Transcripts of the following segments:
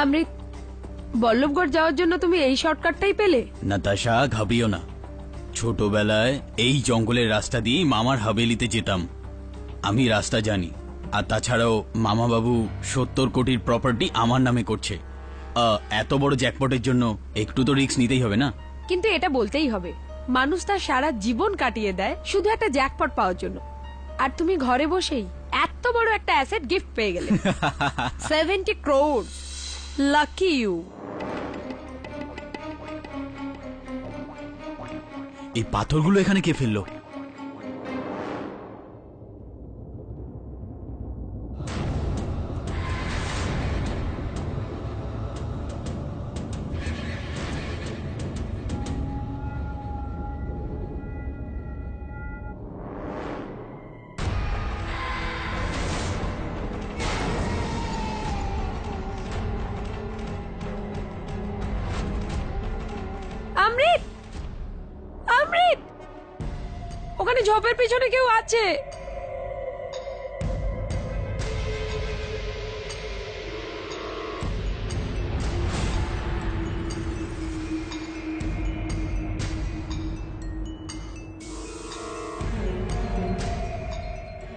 অমৃত, বল্লভগড় যাওয়ার জন্য তুমি এই শর্টকাটটাই পেলে? নাতাশা, ঘাবিও না। ছোটবেলায় এই জঙ্গলের রাস্তা দিয়ে মামার হাভেলিতে যেতাম। আমি রাস্তা জানি। আর তাছাড়াও মামা বাবু 70 কোটির প্রপার্টি আমার নামে করছে। এত বড় জ্যাকপটের জন্য একটু তো রিস্ক নিতেই হবে না? কিন্তু এটা বলতেই হবে, মানুষ তার সারা জীবন কাটিয়ে দেয় শুধু একটা জ্যাকপট পাওয়ার জন্য, আর তুমি ঘরে বসেই এত বড় একটা অ্যাসেট গিফট পেয়ে গেলে। 70 crore, লাকি ইউ। এই পাথরগুলো এখানে কে ফেললো? অমৃত, অমৃত, ওখানে ঝোপের পিছনে কেউ আছে।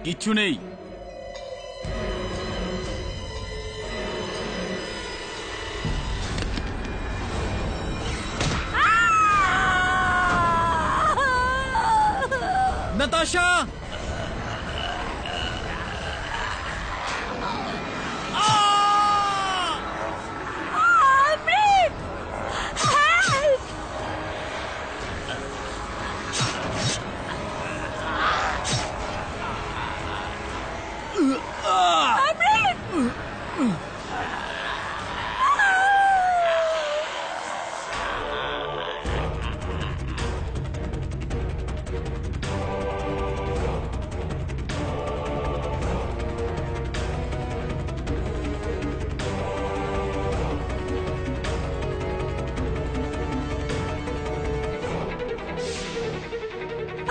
কিচ্ছু নেই। নাতাশা! অমৃত, হেল্প!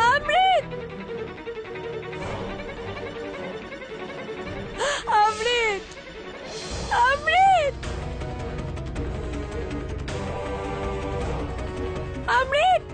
অমৃত, অমৃত, অমৃত, অমৃত!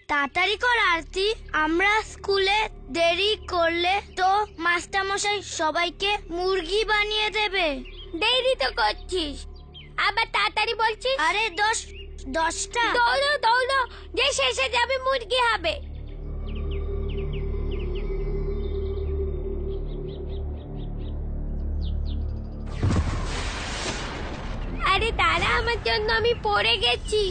তাড়াতাড়ি কর আরতি, আমরা স্কুলে দেরি করলে তো মাস্টারমশাই সবাইকে মুরগি বানিয়ে দেবে। দেরি তো করছিস, আবার তাড়াতাড়ি বলছিস। আরে 10টা দৌড়ো দৌড়ো, যে শেষে যাবে মুরগি হবে। আরে তারা আমার জন্য আমি পড়ে গেছি।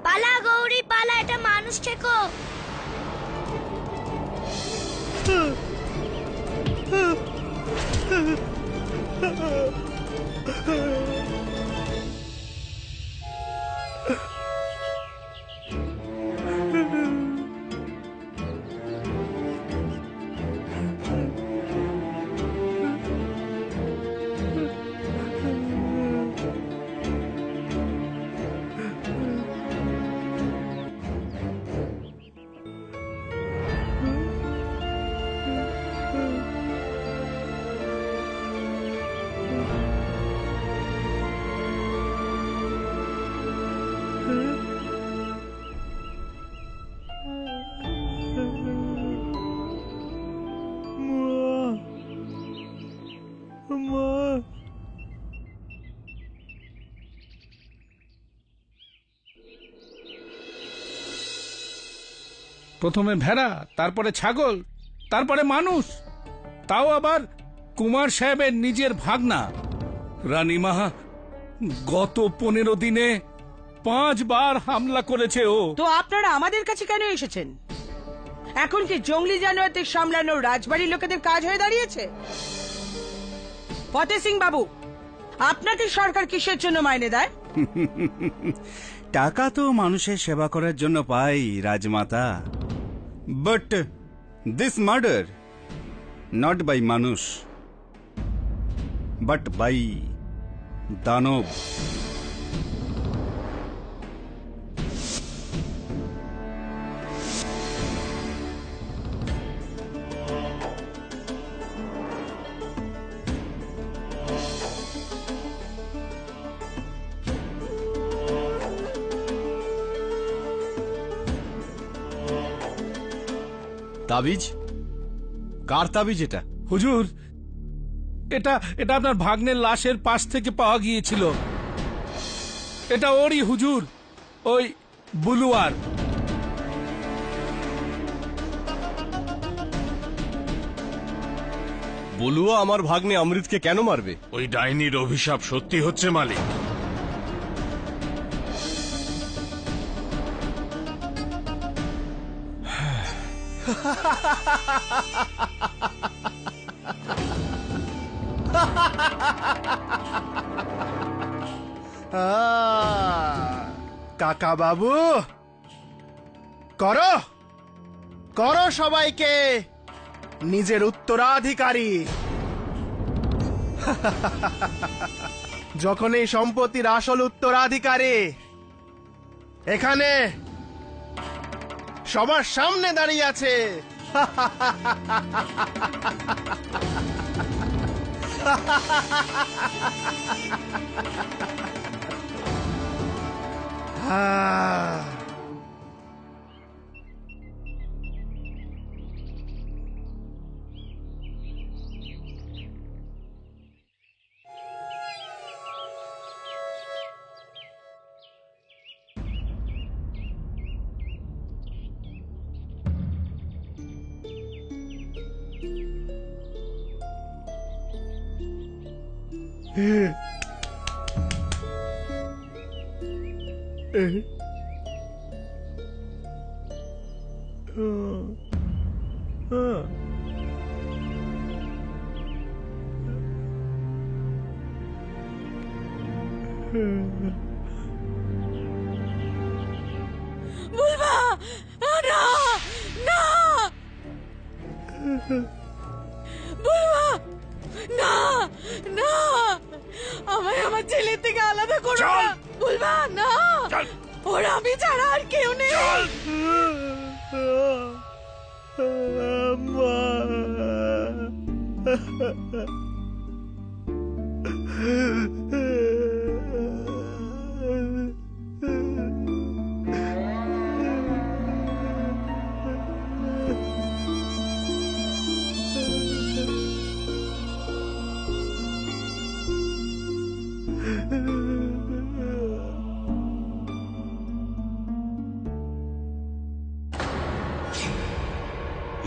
পালা গৌরী পালা, এটা মানুষ ঠেকো। প্রথমে ভেড়া, তারপরে ছাগল, তারপরে মানুষ, তাও আবার কুমার সাহেবের নিজের ভাগনা। রানীমা গত 15 দিনে 5 বার হামলা করেছে ও। তো আপনারা আমাদের কাছে কেন এসেছেন? এখন কি জঙ্গলি জানোয়ারদের সামলানো রাজবাড়ির লোকেদের কাজ হয়ে দাঁড়িয়েছে? ফতেহ সিং বাবু, আপনাকে সরকার কিসের জন্য মাইনে দেয়? টাকা তো মানুষের সেবা করার জন্য পাই Rajmata, but this murder not by মানুষ বাট বাই দানব। তাবিজ? কার তাবিজ এটা? হুজুর, এটা এটা আপনার ভাগ্নের লাশের পাশ থেকে পাওয়া গিয়েছিল। এটা ওরই হুজুর, ওই বুলুয়ার। বলুয়া আমার ভাগ্নে অমৃতকে কেন মারবে? ওই ডাইনির অভিশাপ সত্যি হচ্ছে মালিক। কাকা বাবু, করো করো সবাইকে নিজের উত্তরাধিকারী। যখন এই সম্পত্তির আসল উত্তরাধিকারী এখানে সবার সামনে দাঁড়িয়ে আছে। বুলবা না না বুলবা না না আমায় আমার ছেলের থেকে আলাদা করো না বুলবা না ওরা আমি ছাড়া আর কেউ নেই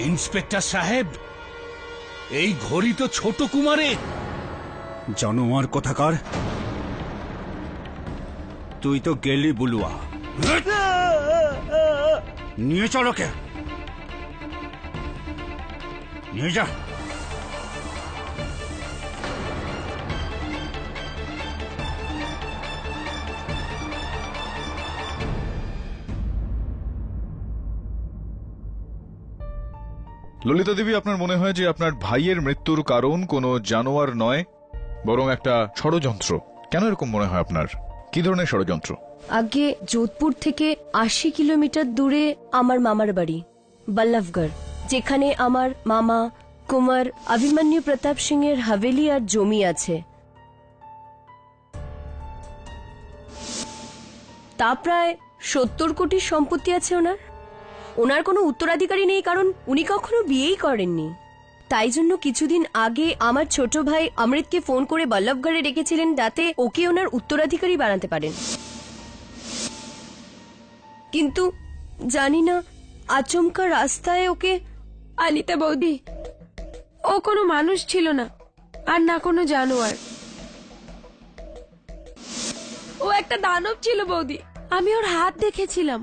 ইন্সপেক্টর সাহেব, এই ঘড়ি তো ছোট কুমারের। জানোয়ার কোথাকার, তুই তো গেলি বুলুয়া। নিয়ে চলো কে, নিয়ে যা। ললিতা দেবী, আপনার মনে হয় যে আপনার ভাইয়ের মৃত্যুর কারণ কোনো জানোয়ার নয়, বরং একটা ষড়যন্ত্র। কেন এরকম মনে হয় আপনার? কি ধরনের ষড়যন্ত্র? আগে যোধপুর থেকে ৮০ কিলোমিটার দূরে আমার মামার বাড়ি বল্লভগড়, যেখানে আমার মামা কুমার অভিমন্যু প্রতাপ সিং এর হাভেলি আর জমি আছে। তা প্রায় ৭০ কোটির সম্পত্তি আছে ওনার। ওনার কোনো উত্তরাধিকারী নেই, কারণ উনি কখনো বিয়েই করেননি। তাই জন্য কিছুদিন আগে আমার ছোট ভাই অমৃতকে ফোন করে বল্লভগড়ে রেখেছিলেন, যাতে ওকে ওনার উত্তরাধিকারী বানাতে পারেন। কিন্তু জানি না আচমকা রাস্তায় ওকে। আনিতা বৌদি, ও কোনো মানুষ ছিল না, আর না কোনো জানোয়ার। ও একটা দানব ছিল বৌদি, আমি ওর হাত দেখেছিলাম,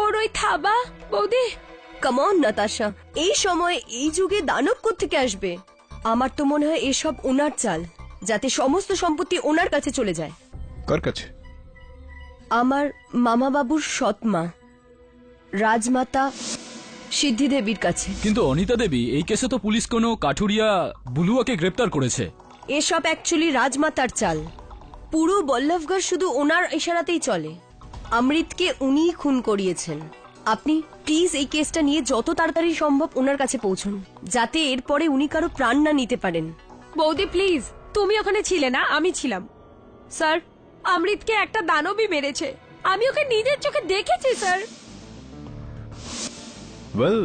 ওর ওই থাবা। বৌদি কাম অন নাতাশা, এই সময় এই যুগে দানব কোত্থেকে আসবে? আমার তো মনে হয় এসব ওনার চাল, যাতে সমস্ত সম্পত্তি ওনার কাছে চলে যায়। কার কাছে? আমার মামা বাবুর সৎমা রাজমাতা সিদ্ধি দেবীর কাছে। কিন্তু অনিতা দেবী, এই কেসে তো পুলিশ কোনো কাঠুরিয়া বুলুয়াকে গ্রেপ্তার করেছে। এসব অ্যাকচুয়ালি রাজমাতার চাল। পুরো বল্লভগড় শুধু ওনার ইশারাতেই চলে। অমৃতকে উনিই খুন করিয়েছেন। আপনি প্লিজ এই কেসটা নিয়ে যত তাড়াতাড়ি সম্ভব ওনার কাছে পৌঁছুন, যাতে এরপরে উনি কারো প্রাণ না নিতে পারেন। বৌদি প্লিজ, তুমি ওখানে ছিলে না, আমি ছিলাম। স্যার, অমৃতকে একটা দানবই মেরেছে, আমি ওকে নিজের চোখে দেখেছি স্যার। ওয়েল,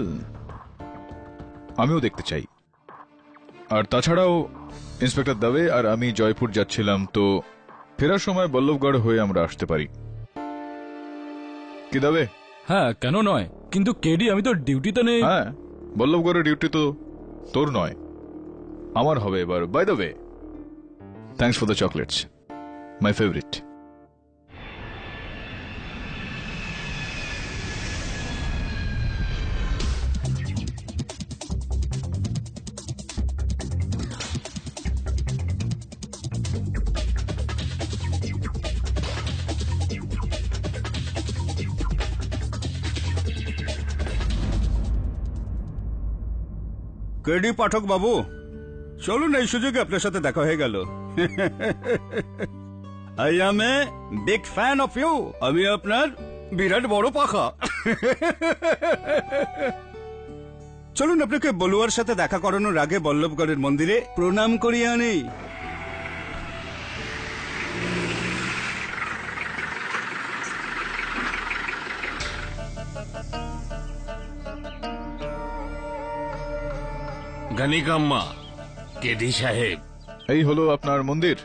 আমিও দেখতে চাই। আর তাছাড়াও ইন্সপেক্টর দবে আর আমি জয়পুর যাচ্ছিলাম, তো ফেরার সময় বল্লভগড় হয়ে আমরা আসতে পারি। কি দবে? হ্যাঁ, কেন নয়, কিন্তু কেডি আমি তো ডিউটিতে নেই। হ্যাঁ, বল্লভগড়ের ডিউটি তো তোর নয়, আমার হবে এবার। By the way, thanks for the chocolates, my favourite. K D Pathak বাবু, চলুন, এই সুযোগে আপনার সাথে দেখা হয়ে গেল। I am a big fan of you. আমি আপনার বিরাট বড় পাখা। চলুন, আপনাকে বলুয়ার সাথে দেখা করানোর আগে বল্লভগড়ের মন্দিরে প্রণাম করিয়ে আনি। গণিকাম্মা, কেডি সাহেব, এই হলো আপনার মন্দির।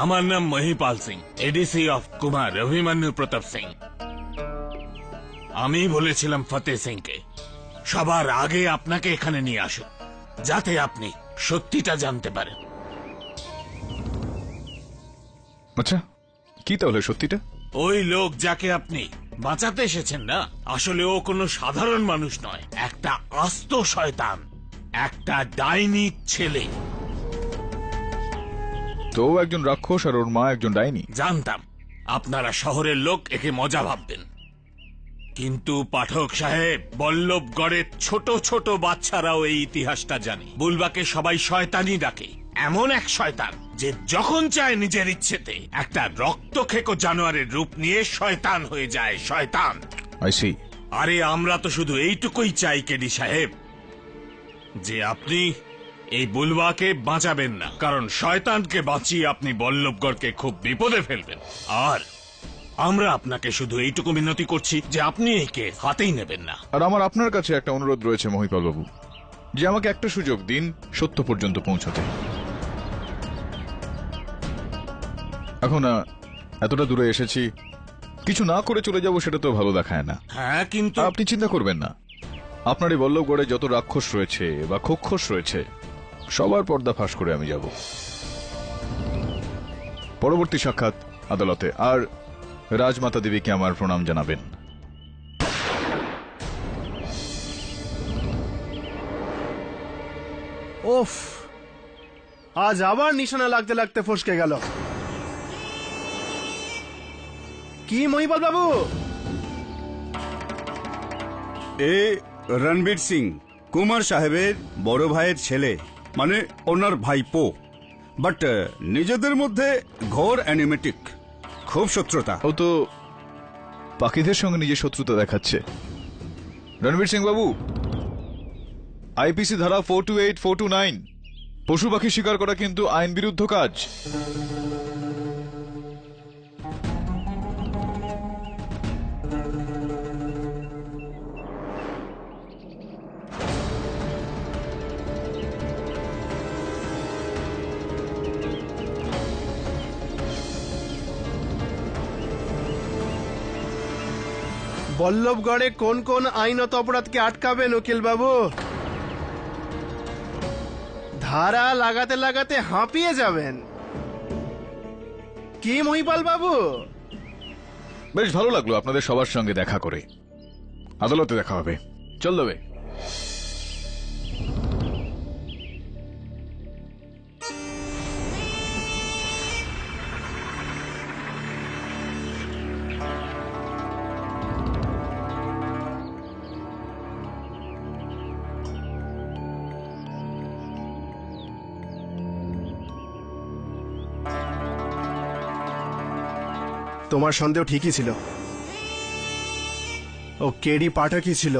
আমার নাম মহিপাল সিং, এডিসি অফ কুমার অভিমন্যু প্রতাপ সিং। আমি বলেছিলাম ফতেহ সিংকে সবার আগে আপনাকে এখানে নিয়ে আসুন, যাতে আপনি সত্যিটা জানতে পারেন। আচ্ছা, কি তাহলে সত্যিটা? ওই লোক যাকে আপনি বাঁচাতে এসেছেন না? আসলে ও কোনো সাধারণ মানুষ নয়, একটা আস্ত শয়তান, একটা ডাইনি ছেলে। তো ও একজন রাক্ষস আর ওর মা একজন ডাইনি। জানতাম আপনারা শহরের লোক একে মজা ভাববেন, কিন্তু পাঠক সাহেব, বল্লভগড়ের ছোট ছোট বাচ্চারাও এই ইতিহাসটা জানে। বুলবাকে সবাই শয়তানি ডাকে। এমন এক শয়তান যে যখন চায় নিজের ইচ্ছেতে একটা রক্তখেকো জানোয়ারের রূপ নিয়ে শয়তান হয়ে যায়। শয়তান। I see. আরে আমরা তো শুধু এইটুকুই চাই কেডি সাহেব, যে আপনি এই বুলবাকে বাঁচাবেন না, কারণ শয়তানকে বাঁচিয়ে আপনি বল্লভগড়কে খুব বিপদে ফেলবেন। আর আমরা আপনাকে শুধু এইটুকু মিনতি করছি যে আপনি একে হাতেই নেবেন না। আর আমার আপনার কাছে একটা অনুরোধ রয়েছে মহিপাল বাবু, যে আমাকে একটা সুযোগ দিন সত্য পর্যন্ত পৌঁছতে। এখন এতটা দূরে এসেছি, কিছু না করে চলে যাব সেটা তো ভালো দেখায় না। হ্যাঁ, কিন্তু আপনি চিন্তা করবেন না, আপনার এই বল্লভগড়ে যত রাক্ষস রয়েছে বা খোক্ষস রয়েছে সবার পর্দা ফাঁস করে আমি যাব। পরবর্তী সাক্ষাৎ আদালতে। আর রাজমাতা দেবীকে আমার প্রণাম জানাবেন। ওফ, আজ আবার নিশানা লাগতে লাগতে ফসকে গেল। কি মহিপাল বাবু? এ রণবীর সিং, কুমার সাহেবের বড় ভাইয়ের ছেলে, মানে ওনার ভাইপো। বাট নিজেদের মধ্যে ঘোর অ্যানিমেটিক, খুব শত্রুতা। ও তো পাখিদের সঙ্গে নিজের শত্রুতা দেখাচ্ছে। রণবীর সিং বাবু, আইপিসি ধারা 428, 429, পশু পাখি শিকার করা কিন্তু আইন বিরুদ্ধ কাজ। বল্লভগড়ে কোন কোন আইনত অপরাধকে আটকাবেন উকিল বাবু? ধারা লাগাতে লাগাতে হাঁপিয়ে যাবেন। কি মহিপাল বাবু? বেশ ভালো লাগলো আপনাদের সবার সঙ্গে দেখা করে। আদালতে দেখা হবে। চল দেবে। তোমার সন্দেহ ঠিকই ছিল, ও কেডি পাঠকই ছিল।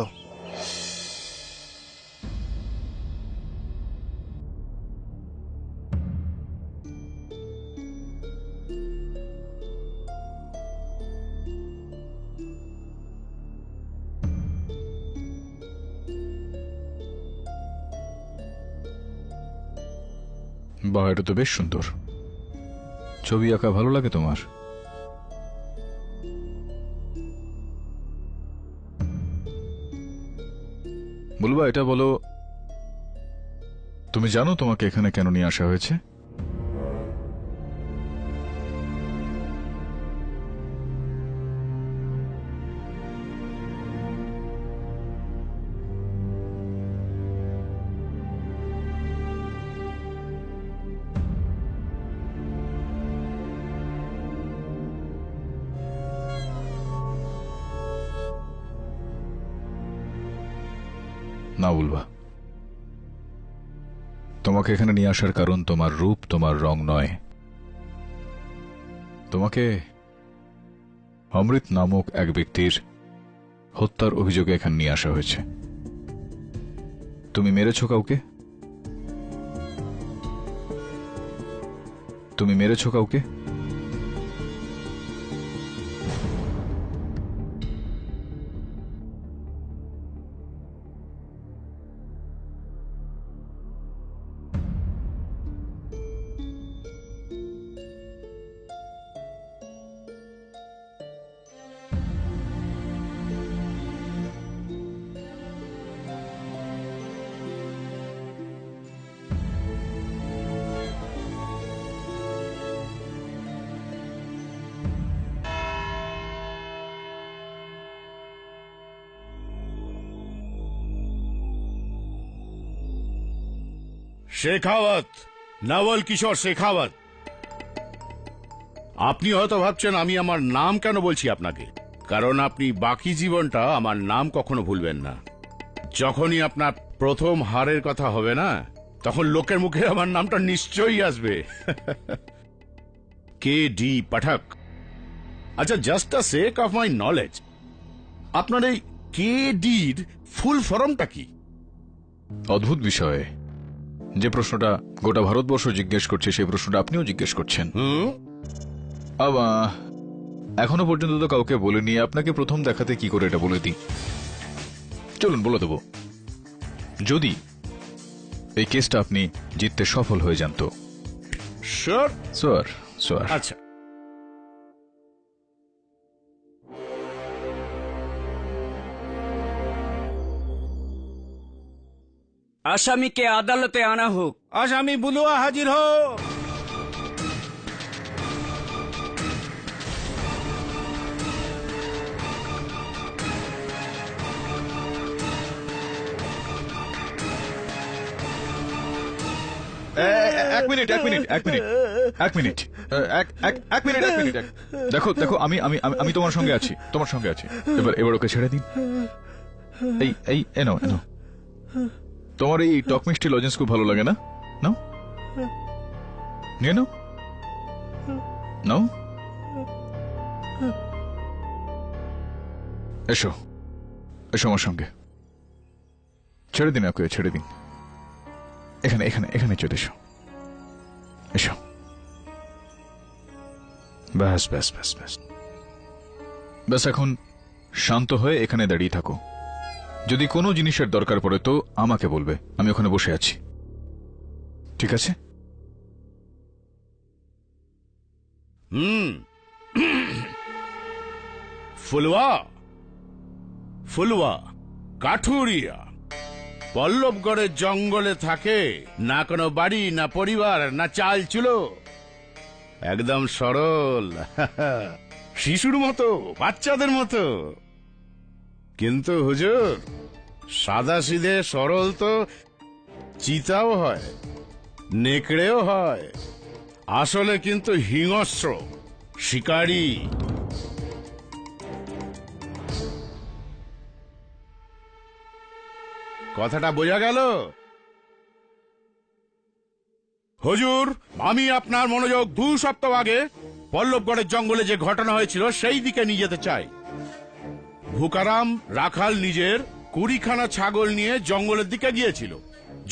বাহ, এটা তো বেশ সুন্দর। ছবি আঁকা ভালো লাগে তোমার? বলবা, এটা বলো, তুমি জানো তোমাকে এখানে কেন নিয়ে আসা হয়েছে? না বলবা, তোমাকে এখানে নিয়ে আসার কারণ তোমার রূপ, তোমার রং নয়। তোমাকে অমৃত নামক এক ব্যক্তির হত্যার অভিযোগে এখানে নিয়ে আসা হয়েছে। তুমি মেরেছ কাউকে? তুমি মেরেছ কাউকে? শেখাওয়াত, নবল কিশোর শেখাওয়াত। আপনি হয়তো ভাবছেন আমি আমার নাম কেন বলছি আপনাকে, কারণ আপনি বাকি জীবনটা আমার নাম কখনো ভুলবেন না। যখনই আপনার প্রথম হারের কথা হবে না, তখন লোকের মুখে আমার নামটা নিশ্চয়ই আসবে। K D Pathak. আচ্ছা, just a sake of my knowledge, আপনার এই কে ডির ফুল ফর্মটা কি? অদ্ভুত বিষয়, যে প্রশ্নটা গোটা ভারতবর্ষ জিজ্ঞেস করছে সেই প্রশ্নটা আপনিও জিজ্ঞেস করছেন। এখনো পর্যন্ত তো কাউকে বলিনি, আপনাকে প্রথম দেখাতে কি করে এটা বলে দিই। চলুন বলে দেব, যদি এই কেসটা আপনি জিততে সফল হয়ে যান তো। স্যার স্যার স্যার আচ্ছা, আসামিকে আদালতে আনা হোক। আসামি বুলুয়া হাজির হো। এক মিনিট এক মিনিট এক মিনিট এক মিনিট এক মিনিট এক মিনিট। দেখো দেখো, আমি আমি আমি তোমার সঙ্গে আছি, তোমার সঙ্গে আছি। এবার ওকে ছেড়ে দিন। এই এই এনো এনো, তোমার এই টক মিষ্টি লজেন্স খুব ভালো লাগে না? নাও নিয়ে নাও নাও। এসো এসো আমার সঙ্গে, ছেড়ে দিন ওকে, ছেড়ে দিন। এখানে এখানে এখানে চলে এসো, এসো। ব্যাস ব্যাস ব্যাস ব্যাস ব্যাস, এখন শান্ত হয়ে এখানে দাঁড়িয়ে থাকো। যদি কোনো জিনিসের দরকার পড়ে তো আমাকে বলবে, আমি ওখানে বসে আছি, ঠিক আছে? ফুলওয়া ফুলওয়া কাঠুরিয়া পল্লবগড়ের জঙ্গলে থাকে, না কোনো বাড়ি, না পরিবার, না চাল চুলো, একদম সরল শিশুর মতো, বাচ্চাদের মতো। কিন্তু হুজুর, সাদা সিধে সরল তো চিতাও হয়, নেকড়েও হয়, আসলে কিন্তু হিংস্র শিকারী। কথাটা বোঝা গেল? হুজুর, আমি আপনার মনোযোগ 2 সপ্তাহ আগে পল্লবগড়ের জঙ্গলে যে ঘটনা হয়েছিল সেই দিকে নিয়ে যেতে চাই। ভুকারাম রাখাল নিজের 20খানা ছাগল নিয়ে জঙ্গলের দিকে গিয়েছিল।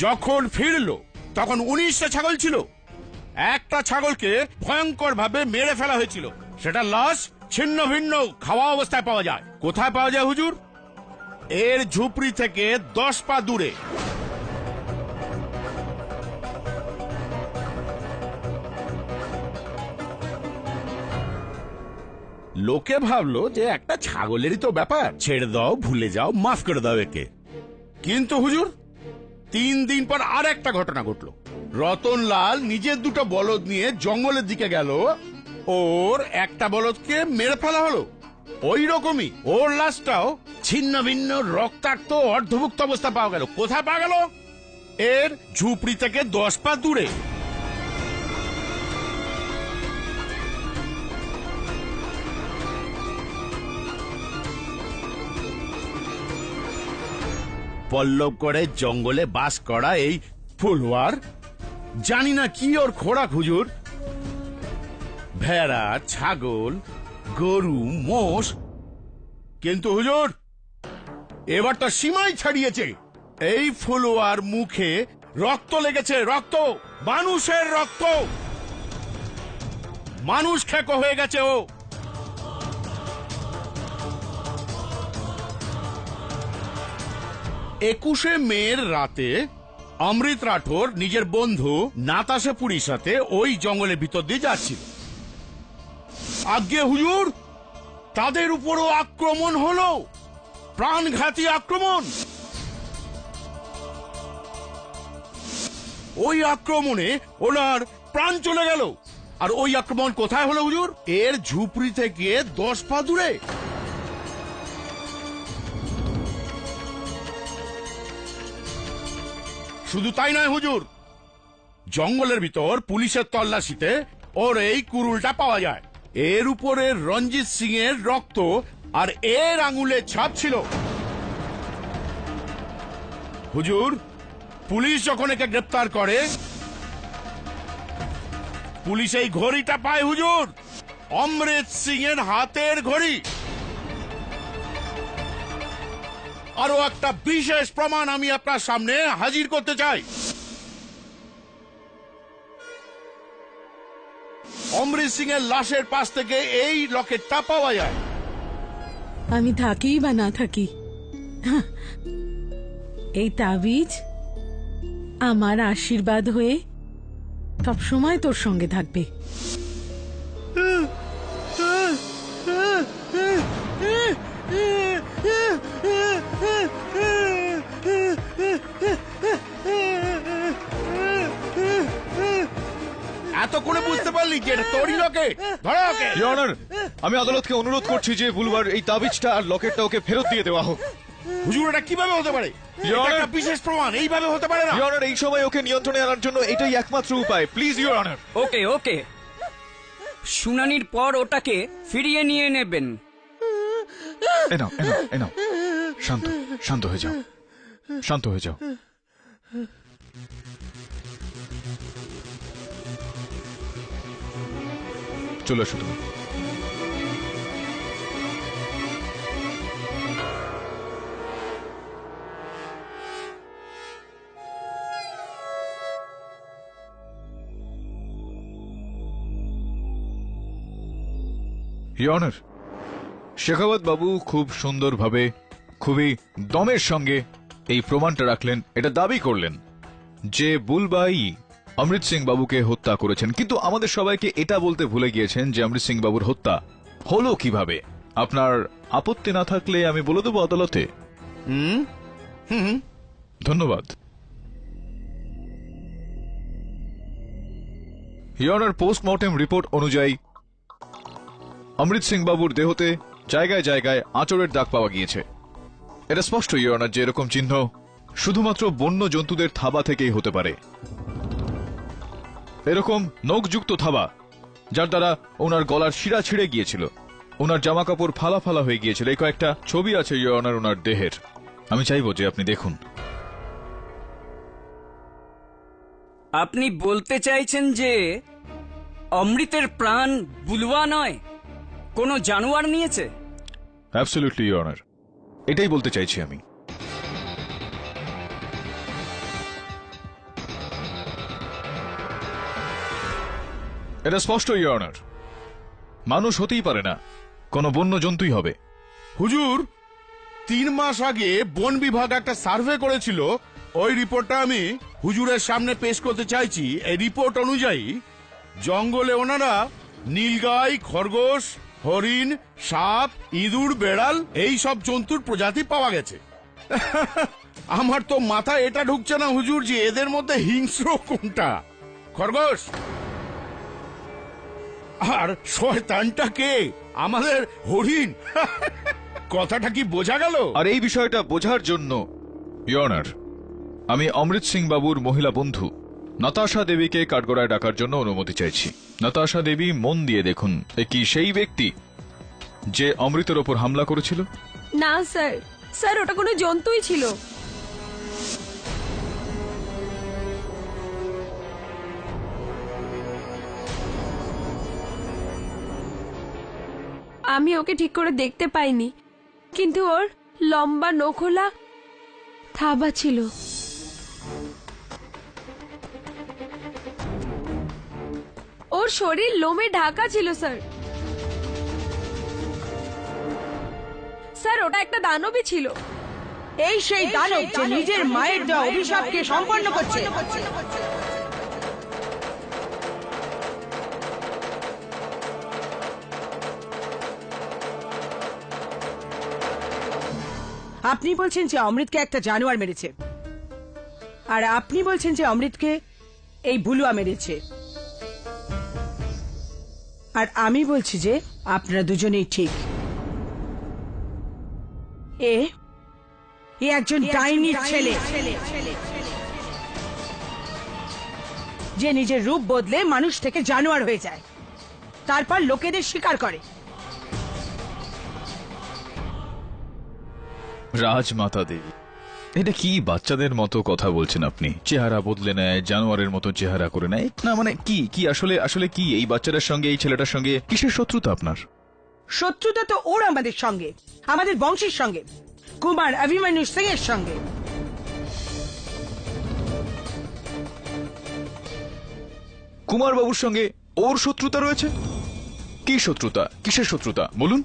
যখন ফিরল তখন 19টা ছাগল ছিল। একটা ছাগলকে ভয়ঙ্কর ভাবে মেরে ফেলা হয়েছিল, সেটা লাশ ছিন্ন ভিন্ন খাওয়া অবস্থায় পাওয়া যায়। কোথায় পাওয়া যায় হুজুর? এর ঝুপড়ি থেকে 10 পা দূরে। লোকে ভাবলো যে একটা ছাগলেরই তো ব্যাপার, ছেড়ে দাও, ভুলে যাও, মাফ করে দাও একে। কিন্তু হুজুর, 3 দিন পর আর একটা ঘটনা ঘটলো। রতনলাল নিজের 2টো বলদ নিয়ে জঙ্গলের দিকে গেল, ওর একটা বলদকে মেরে ফেলা হলো। ওই রকমই ওর লাশটাও ছিন্ন ভিন্ন রক্তাক্ত অর্ধভুক্ত অবস্থা পাওয়া গেল। কোথায় পাওয়া গেল? এর ঝুপড়ি থেকে 10 পা দূরে। পল্লবগড়ের জঙ্গলে বাস করা এই ফুলওয়ার, জানি না কি ওর খোরাক হুজুর, ভেড়া, ছাগল, গরু, মোষ। কিন্তু হুজুর, এবার তো সীমাই ছাড়িয়েছে। এই ফুলওয়ার মুখে রক্ত লেগেছে, রক্ত, মানুষের রক্ত। মানুষ খেকো হয়ে গেছে ও। একুশে মের রাতে অমৃত রাঠোর নিজের বন্ধু নাতাশাপুরীর সাথে ওই জঙ্গলের ভিতর দিয়ে যাচ্ছিল। আজ্ঞে হুজুর, তাদের উপরও আক্রমণ হলো, প্রাণঘাতী আক্রমণ। ওই আক্রমণে ওনার প্রাণ চলে গেল। আর ওই আক্রমণ কোথায় হলো হুজুর? এর ঝুপড়ি থেকে 10 পা দূরে। শুধু তাই নয় হুজুর, জঙ্গলের ভিতর পুলিশের তল্লাশিতে ওর এই কুরুলটা পাওয়া যায়। এর উপরে রঞ্জিত সিং এর রক্ত আর এর আঙুলের ছাপ ছিল। হুজুর, পুলিশ যখন একে গ্রেপ্তার করে পুলিশ এই ঘড়িটা পায় হুজুর, অমৃত সিং এর হাতের ঘড়ি। আরো একটা বিশেষ প্রমাণ আমি আপনার সামনে হাজির করতে চাই। অমৃত সিং এর লাশের পাশ থেকে এই লকেটটা পাওয়া যায়। আমি থাকি বা না থাকি, এই তাবিজ আমার আশীর্বাদ হয়ে সব সময় তোর সঙ্গে থাকবে। এত করে বুঝতে পারলি যে এটা তোরই লকেট? ধরো ওকে। ইওর অনার, আমি আদালতকে অনুরোধ করছি যে বুলবার এই তাবিজটা আর লকেটটা ওকে ফেরত দিয়ে দেওয়া হোক। হুজুর, এটা কিভাবে হতে পারে? এটা একটা বিশেষ প্রমাণ, এইভাবে হতে পারে না। ইওর অনার, এই সময় ওকে নিয়ন্ত্রণে আনার জন্য এটাই একমাত্র উপায়। Please your honour. Okay okay, শুনানির পর ওটাকে ফিরিয়ে নিয়ে নেবেন। এনাও এনাও এনাও, শান্ত শান্ত হয়ে যাও, শান্ত হয়ে যাও। চলে আসো তুমি। ইওর অনার, শেখাওয়াত বাবু খুব সুন্দরভাবে, খুবই দমের সঙ্গে এই প্রমাণটা রাখলেন। এটা দাবি করলেন যে বুলবাই অমৃত সিং বাবুকে হত্যা করেছেন, কিন্তু আমাদের সবাইকে এটা বলতে ভুলে গিয়েছেন যে অমৃত সিং বাবুর হত্যা হলো কিভাবে। আপনার আপত্তি না থাকলে আমি বলে দেবো আদালতে। ধন্যবাদ। ইওর পোস্টমর্টেম রিপোর্ট অনুযায়ী অমৃত সিং বাবুর দেহতে জায়গায় জায়গায় আঁচড়ের দাগ পাওয়া গিয়েছে। এটা স্পষ্ট ইওর অনার যে এরকম চিহ্ন শুধুমাত্র বন্য জন্তুদের থাবা থেকেই হতে পারে। এরকম নখযুক্ত থাবা যার দ্বারা ওনার গলার শিরা ছিঁড়ে গিয়েছিল, ওনার জামা কাপড় ফালা ফালা হয়ে গিয়েছিল। এই কয়েকটা ছবি আছে ইওর অনার ওনার দেহের, আমি চাইবো যে আপনি দেখুন। আপনি বলতে চাইছেন যে অমৃতের প্রাণ বুলুয়া নয়, কোনো জানোয়ার নিয়েছে? অ্যাবসলিউটলি ইওর অনার, এটাই বলতে চাইছি আমি। এটা স্পষ্ট ইওর অনার, মানুষ হতেই পারে না, কোনো বন্য জন্তুই হবে। হুজুর, 3 মাস আগে বন বিভাগ একটা সার্ভে করেছিল, ওই রিপোর্টটা আমি হুজুরের সামনে পেশ করতে চাইছি। এই রিপোর্ট অনুযায়ী জঙ্গলে ওনারা নীলগাই, খরগোশ, হরিণ, সাপ, ইঁদুর, বেড়াল এই সব জন্তুর প্রজাতি পাওয়া গেছে। আমার তো মাথায় এটা ঢুকছে না হুজুর যে এদের মধ্যে হিংস্র কোনটা, খরগোশ আর শয়তানটা কে? আমাদের হরিণ। কথাটা কি বোঝা গেল? আর এই বিষয়টা বোঝার জন্য ইওর অনার, আমি অমৃত সিং বাবুর মহিলা বন্ধু নাতাশা দেবীকে কাঠগড়ায় ডাকার জন্য অনুমতি চাইছি। নাতাশা দেবী, মন দিয়ে দেখুন, এ কি সেই ব্যক্তি যে অমৃতের ওপর হামলা করেছিল? না স্যার, স্যার ওটা কোনো জন্তুই ছিল। আমি ওকে ঠিক করে দেখতে পাইনি, কিন্তু ওর লম্বা নখোলা থাবা ছিল। ওর শরীর লোমে ঢাকা ছিল স্যার। স্যার ওটা একটা দানবই ছিল। এই সেই দানব যে নিজের মায়ের দেওয়া অভিশাপকে সম্পন্ন করছে। আপনি বলছেন যে অমৃতকে একটা জানোয়ার মেরেছে, আর আপনি বলছেন যে অমৃতকে এই বুলুয়া মেরেছে, আর আমি বলছি যে আপনারা দুজনেই ঠিক। এ একজন ডাইনির ছেলে। যে নিজের রূপ বদলে মানুষ থেকে জানোয়ার হয়ে যায়, তারপর লোকেদের শিকার করে। রাজমাতা দেবী, এটা কি বাচ্চাদের মতো কথা বলছেন আপনি? চেহারা বদলে নেয়, জানোয়ারের মতো চেহারা করে নেয়, না মানে কি কি আসলে আসলে কি এই বাচ্চাটার সঙ্গে এই ছেলেটার সঙ্গে কিসের শত্রুতা আপনার? শত্রুতা তো ওর আমাদের সঙ্গে, আমাদের বংশের সঙ্গে, কুমার অভিমন্যু সিং এর সঙ্গে। কুমার বাবুর সঙ্গে ওর শত্রুতা রয়েছে? কি শত্রুতা, কিসের শত্রুতা বলুন?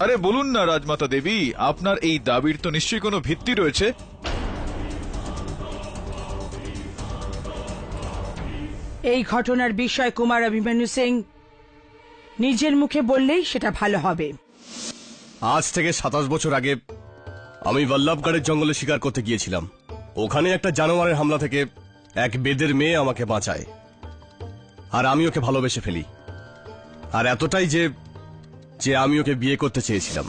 আরে বলুন না রাজমাতা দেবী, আপনার এই দাবির তো নিশ্চয়ই কোনো ভিত্তি রয়েছে। এই ঘটনার বিষয় কুমার অভিমন্যু সিং নিজের মুখে বললেই সেটা ভালো হবে। আজ থেকে 27 বছর আগে আমি বল্লভগড়ের জঙ্গলে শিকার করতে গিয়েছিলাম। ওখানে একটা জানোয়ারের হামলা থেকে এক বেদের মেয়ে আমাকে বাঁচায়, আর আমি ওকে ভালোবেসে ফেলি। আর এতটাই যে যে আমি ওকে বিয়ে করতে চেয়েছিলাম।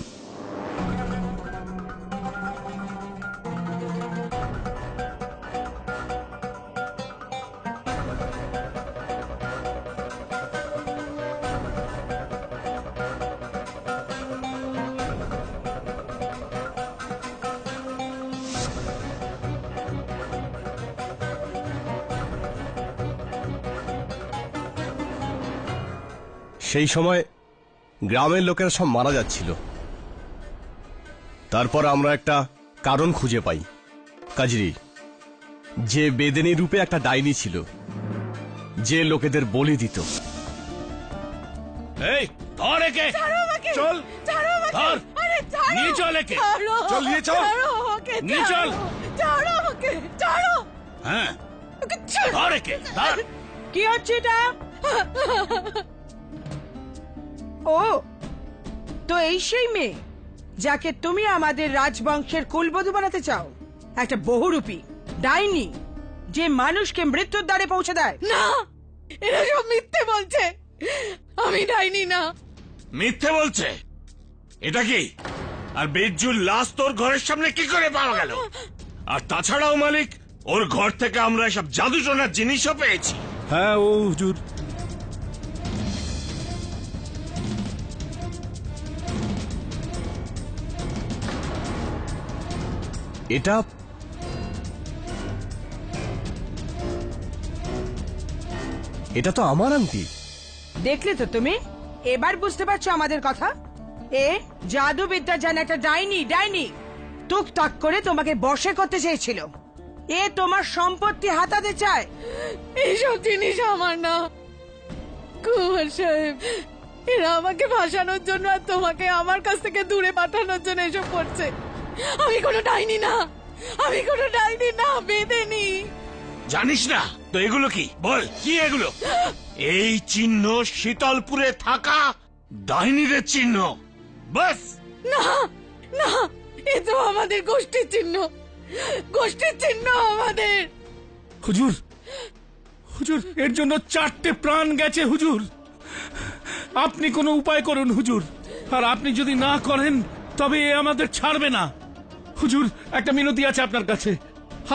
সেই সময় গ্রামের লোকেরা সব মারা যাচ্ছিল। তারপর আমরা একটা কারণ খুঁজে পাই। কাজরি, যে বেদেনী রূপে একটা ডাইনি ছিল, যে লোকেদের বলি দিত। এই ধর একে, চল ধর, নিয়ে চল একে, চল নিয়ে চল, নিয়ে চল। হ্যাঁ ধর একে, ধর। কি হচ্ছে এটা? ও তো এই সেই মেয়ে যাকে তুমি আমাদের রাজবংশের কুলবধূ বানাতে চাও? একটা বহুরূপী ডাইনি যে মানুষকে মৃত্যুর দ্বারে পৌঁছে দেয়। না, এরা সব মিথ্যে বলছে, আমি ডাইনি না। মিথ্যে বলছে? এটা কি? আর বেজ্জুর লাশ তোর ঘরের সামনে কি করে পাওয়া গেল? আর তাছাড়াও মালিক, ওর ঘর থেকে আমরা সব জাদু টোনার জিনিসও পেয়েছি। হ্যাঁ ও হুজুর। এটা এটা তো আমার আংটি। দেখলে তো তুমি, এবার বুঝতে পারছো আমাদের কথা? এ জাদুবিদ্যা জানে একটা ডাইনি, ডাইনি টুকটাক করে তোমাকে বশে করতে চেয়েছিল। এ তোমার সম্পত্তি হাতাতে চায়। এইসব জিনিস আমার না কুমার সাহেব, এরা আমাকে ভাসানোর জন্য আর তোমাকে আমার কাছ থেকে দূরে পাঠানোর জন্য এসব করছে। আমি কোনো ডাইনি না, আমি কোনো ডাইনি না, বেদেনি। জানিস না তো এগুলো কি? বল কি এগুলো? এই চিহ্ন শীতলপুরে থাকা ডাইনিদের চিহ্ন। বাস। না না, এ তো আমাদের গোষ্ঠীর চিহ্ন, গোষ্ঠীর চিহ্ন আমাদের। হুজুর, হুজুর এর জন্য 4টে প্রাণ গেছে হুজুর। আপনি কোনো উপায় করুন হুজুর, আর আপনি যদি না করেন তবে এ আমাদের ছাড়বে না। হুজুর একটা মিনতি আছে আপনার কাছে,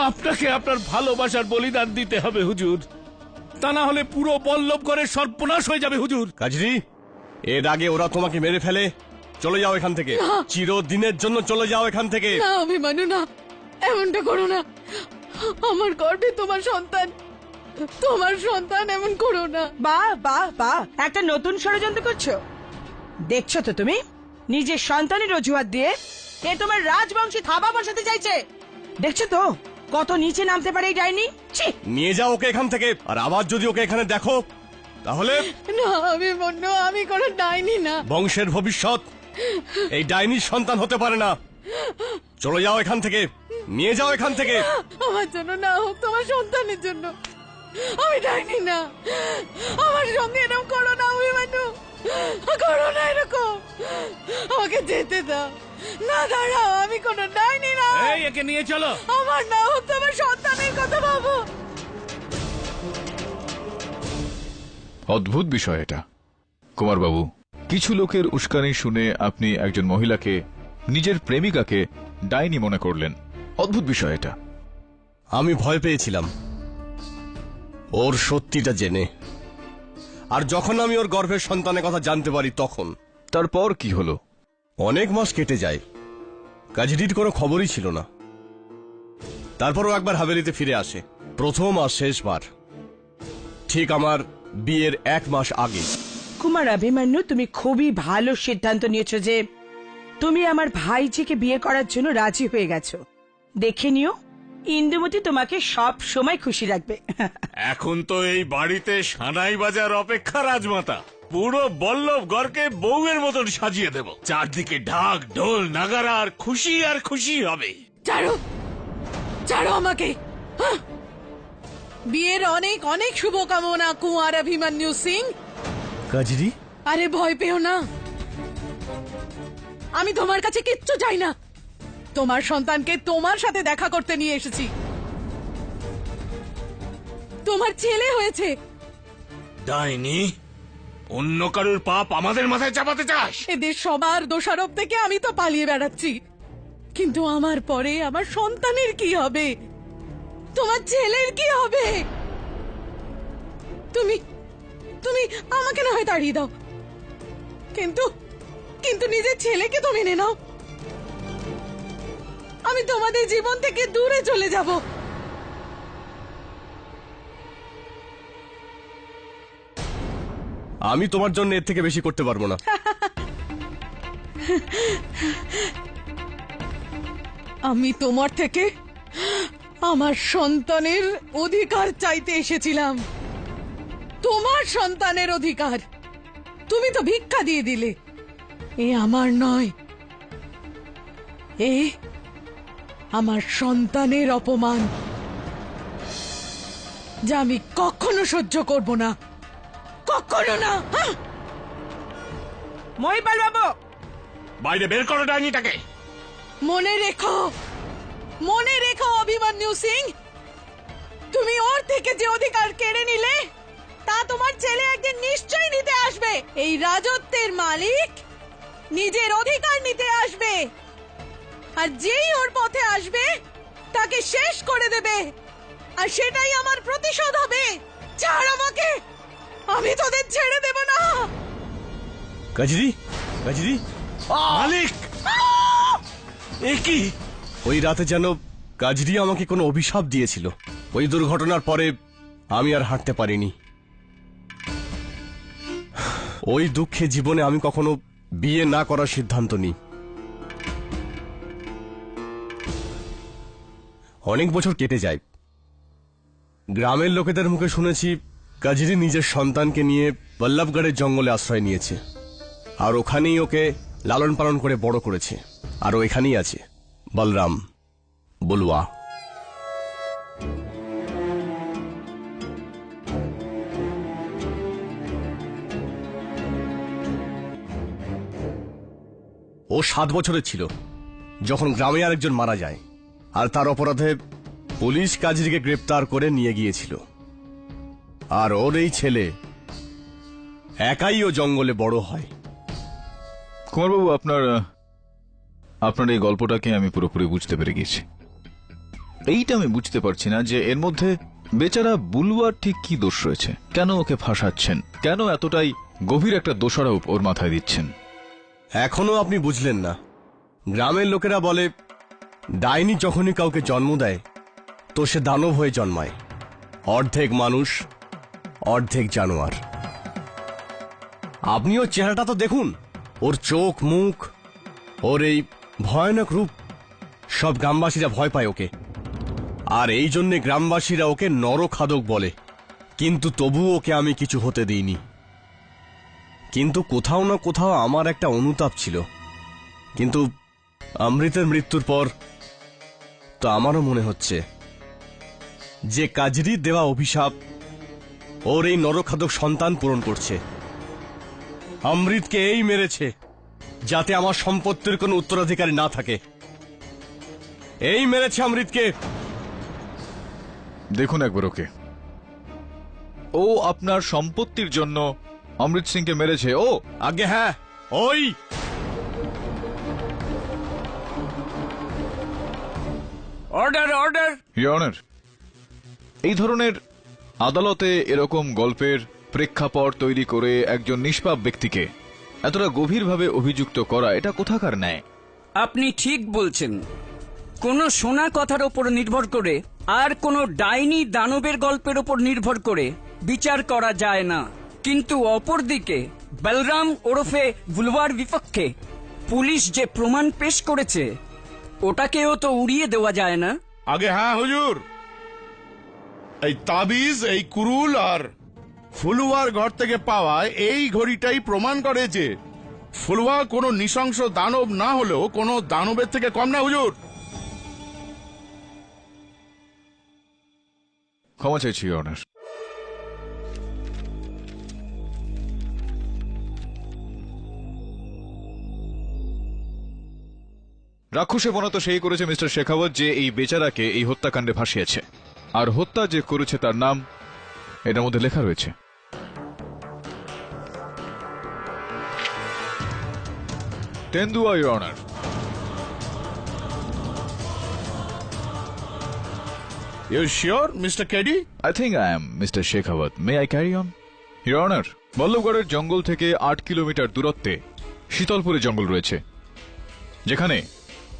আপনাকে আপনার ভালোবাসার বলিদান দিতে হবে হুজুর, তা না হলে পুরো বল্লভগড়ের সর্বনাশ হয়ে যাবে হুজুর। কাজরি, এর আগে ওরা তোমাকে মেরে ফেলে, চলে যাও এখান থেকে, চিরদিনের জন্য চলে যাও এখান থেকে। না অভিমানু, না, এমনটা করো না। আমার গর্ভে তোমার সন্তান, তোমার সন্তান, এমন করো না। বাহ বাহ বাহ, একটা নতুন ষড়যন্ত্র করছো। দেখছো তো তুমি, নিজের সন্তানের অজুহাত দিয়ে এ তোমার রাজবংশী থাবা বসাতে চাইছে। দেখছো তো কত নিচে নামতে পারে এই ডাইনি। নিয়ে যাও ওকে এখান থেকে, আর আবার যদি ওকে এখানে দেখো তাহলে। না অভিমন্যু, আমি কোনো ডাইনি না। বংশের ভবিষ্যৎ এই ডাইনির সন্তান হতে পারে না। চলে যাও এখান থেকে, নিয়ে যাও এখান থেকে। আমার জন্য না হোক, তোমার সন্তানের জন্য। আমি ডাইনি না, আমার সঙ্গে এরকম করো না অভিমন্যু, করো না এরকম, আমাকে যেতে দাও। না দাঁড়াও, আমি কোনো ডাইনি না। এই একে নিয়ে চলো। আমার না হোক, তোমার সন্তানের কথা ভাবো। অদ্ভুত বিষয় এটা কুমার বাবু। কিছু লোকের উস্কানি শুনে আপনি একজন মহিলাকে, নিজের প্রেমিকাকে ডাইনি মনে করলেন। অদ্ভুত বিষয় এটা। আমি ভয় পেয়েছিলাম, ওর সত্যিটা জেনে। আর যখন আমি ওর গর্ভের সন্তানের কথা জানতে পারি তখন। তারপর কি হলো? অনেক মাস কেটে যায়, কাজরির কোনো খবরই ছিল না। তারপরও একবার হাভেলিতে ফিরে আসে, প্রথম আর শেষবার, ঠিক আমার বিয়ের 1 মাস আগে। কুমার অভিমন্যু, তুমি খুবই ভালো সিদ্ধান্ত নিয়েছো যে তুমি আমার ভাইজিকে বিয়ে করার জন্য রাজি হয়ে গেছো। দেখে নিও, ইন্দুমতি তোমাকে সব সময় খুশি রাখবে। এখন তো এই বাড়িতে সানাই বাজার অপেক্ষা রাজমাতা। পুরো বল্লভগড়কে বউয়ের মতন সাজিয়ে দেব। চারদিকে ঢাক ঢোল নাগারা আর খুশি হবে। ছাড়ো, ছাড়ো আমাকে। হাহ! বিয়ের অনেক অনেক শুভকামনা কুমার অভিমন্যু সিং। কাজরি, আরে ভয় পেও না, আমি তোমার কাছে কিচ্ছু চাই না। তোমার সন্তানকে তোমার সাথে দেখা করতে নিয়ে এসেছি। তোমার ছেলে হয়েছে। ডাইনি, অন্য কারোর পাপ আমাদের মাথায় চাপাতে চাস? এদের সবার দোষারোপ থেকে আমি তো পালিয়ে বেড়াচ্ছি, কিন্তু আমার পরে আমার সন্তানের কি হবে? তোমার ছেলের কি হবে? তুমি তুমি আমাকে না হয় তাড়িয়ে দাও, কিন্তু কিন্তু নিজের ছেলেকে তো মেনে নাও। আমি তোমাদের জীবন থেকে দূরে চলে যাব। আমি তোমার জন্য এর থেকে বেশি করতে পারবো না। আমি তোমার থেকে আমার সন্তানের অধিকার চাইতে এসেছিলাম। তোমার সন্তানের অধিকার তুমি তো ভিক্ষা দিয়ে দিলে। এ আমার নয়, এ আমার সন্তানের অপমান, যা আমি কখনো সহ্য করব না, কখনো না। মহিপাল বাবু, বাইরে বের করো ডাইনিটাকে। মনে রেখো অভিমন্যু সিং, তুমি ওর থেকে যে অধিকার কেড়ে নিলে তা তোমার ছেলে একদিন নিশ্চয়ই নিতে আসবে। এই রাজত্বের মালিক নিজের অধিকার নিতে আসবে, আর যেই ওর পথে আসবে তাকে শেষ করে দেবে, আর সেটাই আমার প্রতিশোধ হবে। ছাড় আমাকে, আমি তোদের ছেড়ে দেব না। কাজরি, কাজরি, মালিক, এ কি? ওই রাতে যেন কাজরি আমাকে কোনো অভিশাপ দিয়েছিল। ওই দুর্ঘটনার পরে আমি আর হাঁটতে পারিনি। ওই দুঃখে জীবনে আমি কখনো বিয়ে না করার সিদ্ধান্ত নিই। অনেক বছর কেটে যায়, গ্রামের লোকেদের মুখে শুনেছি কাজরি নিজের সন্তানকে নিয়ে বল্লভগড়ের জঙ্গলে আশ্রয় নিয়েছে, আর ওখানেই ওকে লালন পালন করে বড় করেছে। আর ও এখানেই আছে, বলরাম, বলুয়া। ও 7 বছরের ছিল যখন গ্রামে আরেকজন মারা যায়, আর তার অপরাধে পুলিশ কাজরিকে গ্রেপ্তার করে নিয়ে গিয়েছিল। আর ওর এই ছেলে একাই ও জঙ্গলে বড় হয়। কুমারবাবু, আপনার এই গল্পটাকে আমি পুরোপুরি বুঝতে পেরে গেছি। এইটা আমি বুঝতে পারছি না যে এর মধ্যে বেচারা বুলুয়ার ঠিক কি দোষ রয়েছে, কেন ওকে ফাঁসাচ্ছেন, কেন এতটাই গভীর একটা দোষারোপ ওর মাথায় দিচ্ছেন। এখনো আপনি বুঝলেন না? গ্রামের লোকেরা বলে ডাইনি যখনই কাউকে জন্ম দেয় তো সে দানব হয়ে জন্মায়, অর্ধেক মানুষ অর্ধেক জানোয়ার। আপনি ওর চেহারাটা তো দেখুন, ওর চোখ মুখ, ওর এই ভয়ানক রূপ, সব গ্রামবাসীরা ভয় পায় ওকে। আর এই জন্যে গ্রামবাসীরা ওকে নরখাদক বলে। কিন্তু তবু ওকে আমি কিছু হতে দিইনি। কিন্তু কোথাও না কোথাও আমার একটা অনুতাপ ছিল। কিন্তু অমৃতের মৃত্যুর পর তো আমারও মনে হচ্ছে যে কাজরির দেওয়া অভিশাপ ওর এই নরখাদক সন্তান পূরণ করছে। অমৃতকে এই মেরেছে যাতে আমার সম্পত্তির কোনো উত্তরাধিকারী না থাকে। এই মেরেছে অমৃতকে। দেখুন একবার ওকে, ও আপনার সম্পত্তির জন্য অমৃত সিংকে মেরেছে। ও আগে হ্যাঁ, ওই অর্ডার, অর্ডার। ইওর অনার, এই ধরনের আদালতে এরকম গল্পের প্রেক্ষাপট তৈরি করে একজন নিষ্পাপ ব্যক্তিকে এতটা গভীরভাবে অভিযুক্ত করা এটা কোথাকার ন্যায়? আপনি ঠিক বলছেন। কোনো শোনা কথার ওপর নির্ভর করে আর কোনো ডাইনি দানবের গল্পের ওপর নির্ভর করে বিচার করা যায় না। কিন্তু অপরদিকে বলরাম ওরফে বুলওয়ার বিপক্ষে পুলিশ যে প্রমাণ পেশ করেছে ওটাকেও তো উড়িয়ে দেওয়া যায় না। আগে হ্যাঁ হুজুর, এই তাবিজ, এই কুরুল আর ফুলুয়ার ঘর থেকে পাওয়া এই ঘড়িটাই প্রমাণ করে যে ফুলুয়া কোনো নৃশংস দানব না হলেও কোনো দানবের থেকে কম না হুজুর। ক্ষমা চাইছি ইওর অনার। রাক্ষসে বনত সেই করেছে মিস্টার শেখাওয়াত যে এই বেচারাকে এই হত্যাকাণ্ডে ভাসিয়েছে, আর হত্যা যে করেছে তার নাম এটার মধ্যে লেখা রয়েছে। তেন্দুয়া your honour. You sure, Mr. Keddy? I think I am Mr. Shekhawat. May I carry on? Your Honor, বল্লভগড়ের জঙ্গল থেকে 8 কিলোমিটার দূরত্বে শীতলপুরে জঙ্গল রয়েছে, যেখানে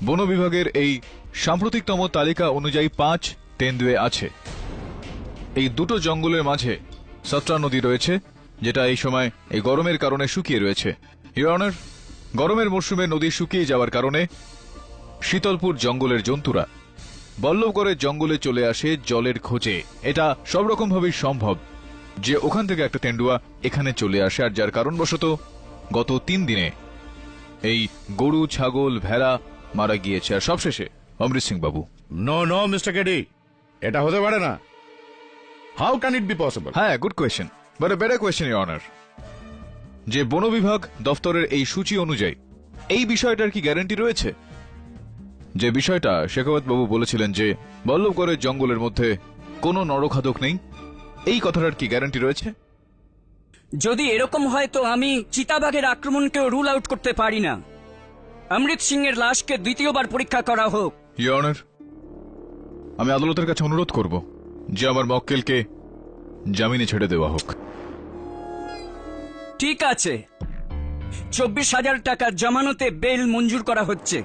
বন বিভাগের এই সাম্প্রতিকতম তালিকা অনুযায়ী 5 তেন্দুয়ে আছে। এই দুটো জঙ্গলের মাঝে সত্রা নদী রয়েছে, যেটা এই সময় এই গরমের কারণে শুকিয়ে রয়েছে। ইওর অনার, গরমের মরশুমে নদী শুকিয়ে যাওয়ার কারণে শীতলপুর জঙ্গলের জন্তুরা বল্লভগড়ের জঙ্গলে চলে আসে জলের খোঁজে। এটা সব রকম ভাবেই সম্ভব যে ওখান থেকে একটা তেন্ডুয়া এখানে চলে আসে, আর যার কারণবশত গত 3 দিনে এই গরু, ছাগল, ভেড়া মারা গিয়েছে। আর সবশেষে অমৃত সিং বাবু। নো নো মিস্টার কেডি, এটা হতে পারে না। How can it be possible? হ্যাঁ, good question, but a better question your honour. যে বন বিভাগ দফতরের এই সূচি অনুযায়ী এই বিষয়টার কি গ্যারান্টি রয়েছে? যে বিষয়টা শেখাওয়াত বাবু বলেছিলেন যে বল্লভগড়ের জঙ্গলের মধ্যে কোনো নরখাদক নেই, এই কথাটার কি গ্যারান্টি রয়েছে? যদি এরকম হয় তো আমি চিতাবাঘের আক্রমণকেও রুল আউট করতে পারি না। অমৃত সিং এর লাশকে দ্বিতীয়বার পরীক্ষা করা হোক। ইওর অনার, আমি আদালতের কাছে অনুরোধ করব যে আমার মক্কেলকে জামিনে ছেড়ে দেওয়া হোক। ঠিক আছে, 24,000 টাকার জামানতে বেল মঞ্জুর করা হচ্ছে।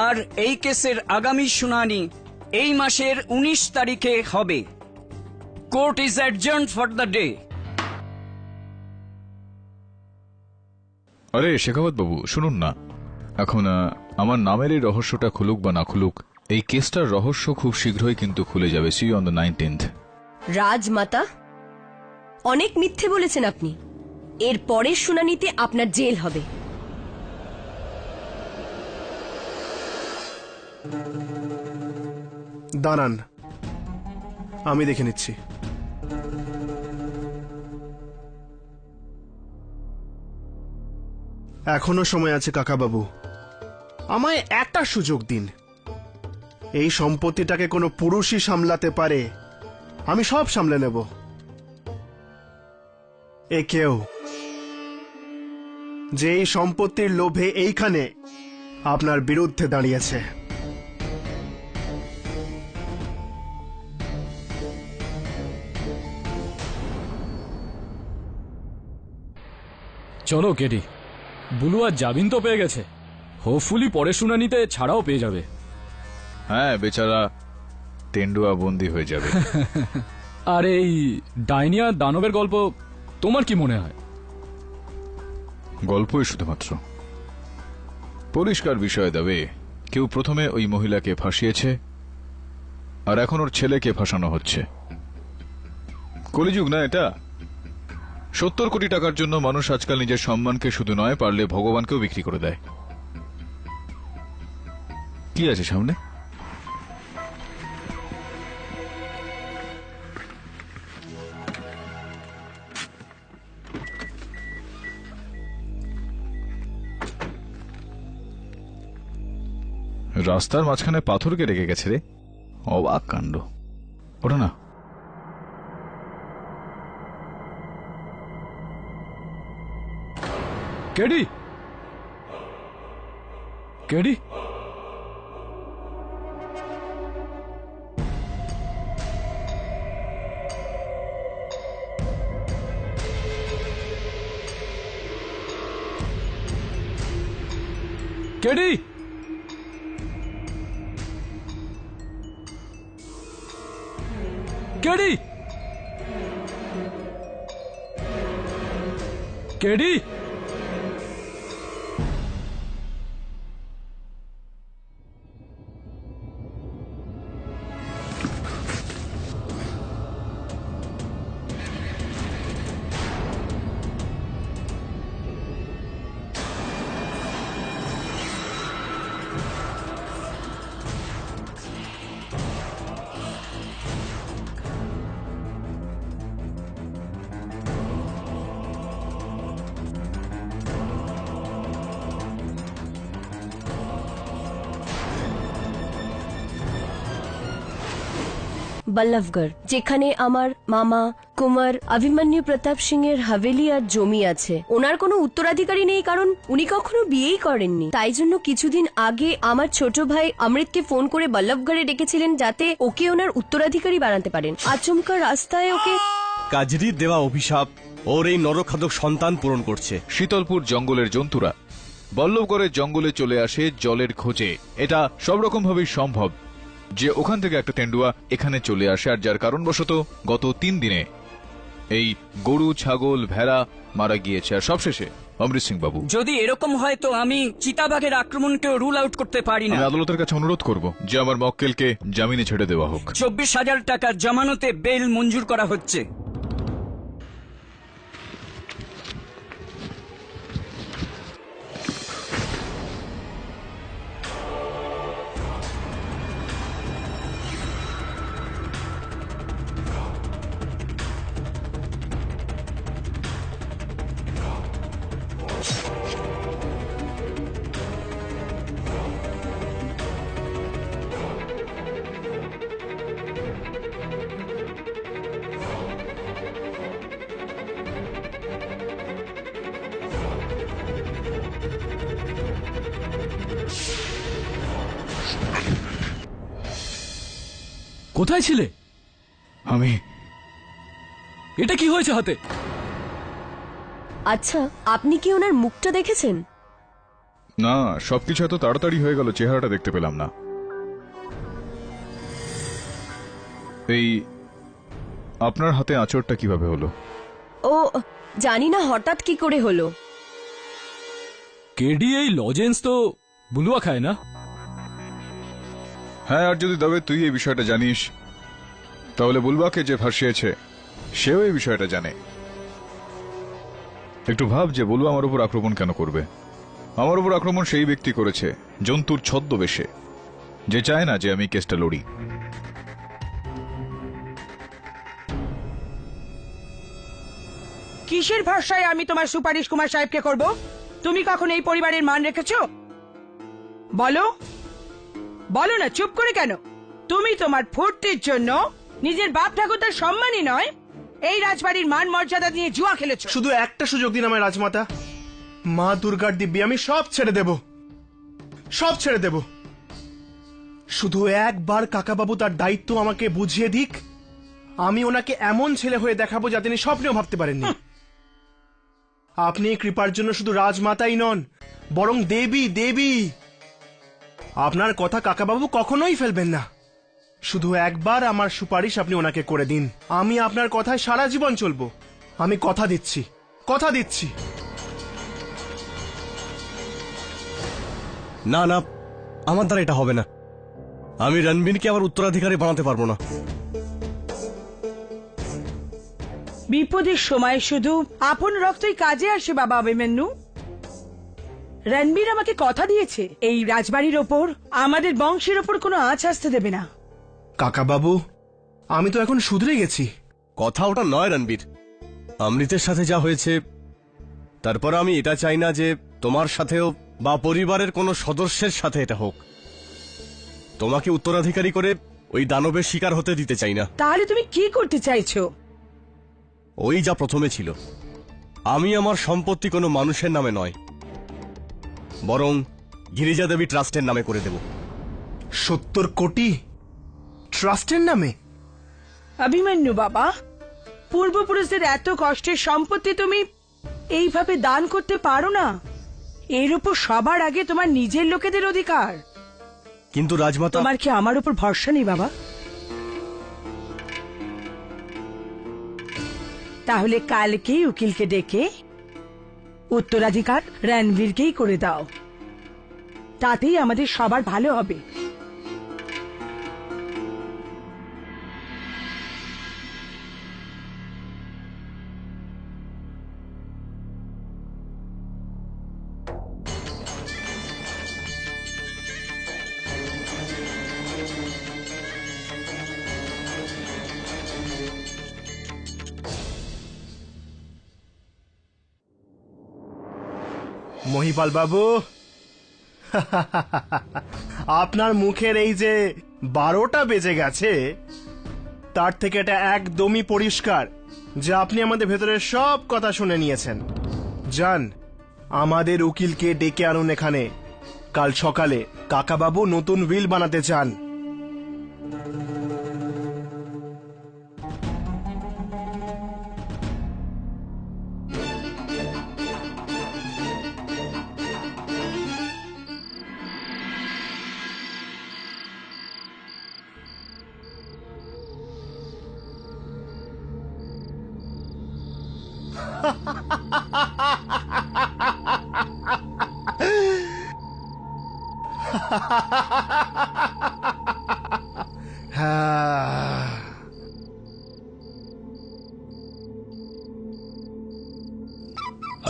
আর এই কেসের আগামী শুনানি এই মাসের 19 তারিখে হবে। Court is adjourned for the day. আরে শেখাওয়াত বাবু, শুনুন না, এখন আমার নামের এই রহস্যটা খুলুক বা না খুলুক, এই কেসটার রহস্য খুব শীঘ্রই কিন্তু খুলে যাবে। C on the 19th। রাজমাতা, অনেক মিথ্যে বলেছেন আপনি। এর পরের শুনানিতে আপনার জেল হবে। দাঁড়ান, আমি দেখে নিচ্ছি। এখনো সময় আছে কাকাবাবু, আমায় একটা সুযোগ দিন। এই সম্পত্তিটাকে কোনো পুরুষই সামলাতে পারে, আমি সব সামলে নেব। এ কেউ যে এই সম্পত্তির লোভে এইখানে আপনার বিরুদ্ধে দাঁড়িয়েছে। চলো কেডি, বুলুয়া জামিন তো পেয়ে গেছে, হোপফুলি পরে শুনানিতে ছাড়াও পেয়ে যাবে। হ্যাঁ, বেচারা তেন্ডুয়া বন্দী হয়ে যাবে। আর এই ডাইনিয়া দানবের গল্প তোমার কি মনে হয়? গল্পই শুধুমাত্র। পরিষ্কার বিষয় দেবে, কেউ প্রথমে ওই মহিলাকে ফাঁসিয়েছে, আর এখন ওর ছেলেকে ফাঁসানো হচ্ছে। কলিযুগ না এটা? 70 কোটি টাকার জন্য মানুষ আজকাল নিজের সম্মানকে শুধু নয়, পারলে ভগবানকেও বিক্রি করে দেয়। কি আছে সামনে? রাস্তার মাঝখানে পাথরকে রেখে গেছে রে, অবাক কাণ্ড। ওটা না, KD, KD, KD KD KD Ballabhgarh, যেখানে আমার মামা কুমার অভিমন্যু প্রতাপ সিং এর হাভেলি আর জমি আছে। ওনার কোনো উত্তরাধিকারী নেই কারণ উনি কখনো বিয়েই করেননি। তাই জন্য কিছুদিন আগে আমার ছোট ভাই অমৃতকে ফোন করে বল্লভগড়ে ডেকেছিলেন যাতে ওকে ওনার উত্তরাধিকারী বানাতে পারেন। আচমকা রাস্তায় ওকে কাজরির দেওয়া অভিশাপ ওর এই নরখাদক সন্তান পূরণ করছে। শীতলপুর জঙ্গলের জন্তুরা বল্লভগড়ের জঙ্গলে চলে আসে জলের খোঁজে। এটা সব রকম ভাবেই সম্ভব যে ওখান থেকে একটা তেন্ডুয়া এখানে চলে আসে, আর যার কারণবশত গত 3 দিনে এই গরু, ছাগল, ভেড়া মারা গিয়েছে। আর সবশেষে অমৃত সিং বাবু। যদি এরকম হয় তো আমি চিতাবাঘের আক্রমণকেও রুল আউট করতে পারি না। আমি আদালতের কাছে অনুরোধ করব যে আমার মক্কেলকে জামিনে ছেড়ে দেওয়া হোক। 24,000 টাকা জামানতে বেল মঞ্জুর করা হচ্ছে। কোথায় ছিলে? আমি। এটা কি হয়েছে হাতে? আচ্ছা, আপনি কি ওনার মুখটা দেখেছেন? না, সবকিছু এত তাড়াতাড়ি হয়ে গেল, চেহারাটা দেখতে পেলাম না। এই আপনার হাতে আঁচড়টা কিভাবে হলো? ও জানি না হঠাৎ কি করে হলো। কেডি এই লজেন্স তো বুলুয়া খায় না? হ্যাঁ, আর যদি তবে তুই এই বিষয়টা জানিস তাহলে বুলবাকে যে ভাসিয়েছে সেও এই বিষয়টা জানে। একটু ভাব যে বলু আমার উপর আক্রমণ কেন করবে। আমার উপর আক্রমণ সেই ব্যক্তি করেছে জন্তুর ছদ্মবেশে, যে চায় না যে আমি কেসটা লড়ি। কিসের ভরসায় আমি তোমার সুপারিশ কুমার সাহেবকে করব? তুমি কখন এই পরিবারের মান রেখেছো? বলো বলো না, চুপ করে কেন? তুমি তোমার ফুর্তির জন্য নিজের বাপ ঠাকুরদার সম্মানই নয়, এই রাজবাড়ির মান মর্যাদা নিয়ে জুয়া খেলেছো। শুধু একটা সুযোগ দিন আমায় রাজমাতা, মা দুর্গার দিব্যি আমি সব ছেড়ে দেব, সব ছেড়ে দেব। শুধু একবার কাকাবাবু তার দায়িত্ব আমাকে বুঝিয়ে দিক, আমি ওনাকে এমন ছেলে হয়ে দেখাবো যা তিনি স্বপ্নেও ভাবতে পারেননি। আপনি কৃপার জন্য শুধু রাজমাতাই নন, বরং দেবী দেবী। আপনার কথা কাকাবাবু কখনোই ফেলবেন না। শুধু একবার আমার সুপারিশ আপনি ওনাকে করে দিন, আমি আপনার কথায় সারা জীবন চলবো। আমি কথা দিচ্ছি, কথা দিচ্ছি। না না, আমার দ্বারা এটা হবে না। আমি রণবীরকে আবার উত্তরাধিকারী বানাতে পারবো না। বিপদের সময় শুধু আপন রক্তই কাজে আসে বাবা অভিমন্যু। রণবীর আমাকে কথা দিয়েছে এই রাজবাড়ির ওপর, আমাদের বংশের ওপর কোনো আঁচ আসতে দেবে না। কাকাবাবু, আমি তো এখন শুধরে গেছি। কথা ওটা নয় রণবীর, অমৃতের সাথে যা হয়েছে তারপর আমি এটা চাই না যে তোমার সাথেও বা পরিবারের কোনো সদস্যের সাথে এটা হোক। তোমাকে উত্তরাধিকারী করে ওই দানবের শিকার হতে দিতে চাই না। তাহলে তুমি কি করতে চাইছো? ওই যা প্রথমে ছিল, আমি আমার সম্পত্তি কোনো মানুষের নামে নয়, বরং গিরিজা দেবী ট্রাস্টের নামে করে দেব। 70 কোটি ট্রাস্টের নামে? অভিমন্যু বাবা, পূর্বপুরুষদের এত কষ্টের সম্পত্তি তুমি এইভাবে দান করতে পারো না। এর উপর সবার আগে তোমার নিজের লোকেদের অধিকার। কিন্তু রাজমাতা, তোমার কি আমার উপর ভরসা নেই বাবা? তাহলে কালকেই উকিলকে ডেকে উত্তরাধিকার রণবীরকেই করে দাও, তাতেই আমাদের সবার ভালো হবে। মহিপাল বাবু, আপনার মুখের এই যে 12টা বেজে গেছে, তার থেকে এটা একদমই পরিষ্কার যে আপনি আমাদের ভেতরের সব কথা শুনে নিয়েছেন। যান, আমাদের উকিলকে ডেকে আনুন এখানে। কাল সকালে কাকাবাবু নতুন উইল বানাতে চান।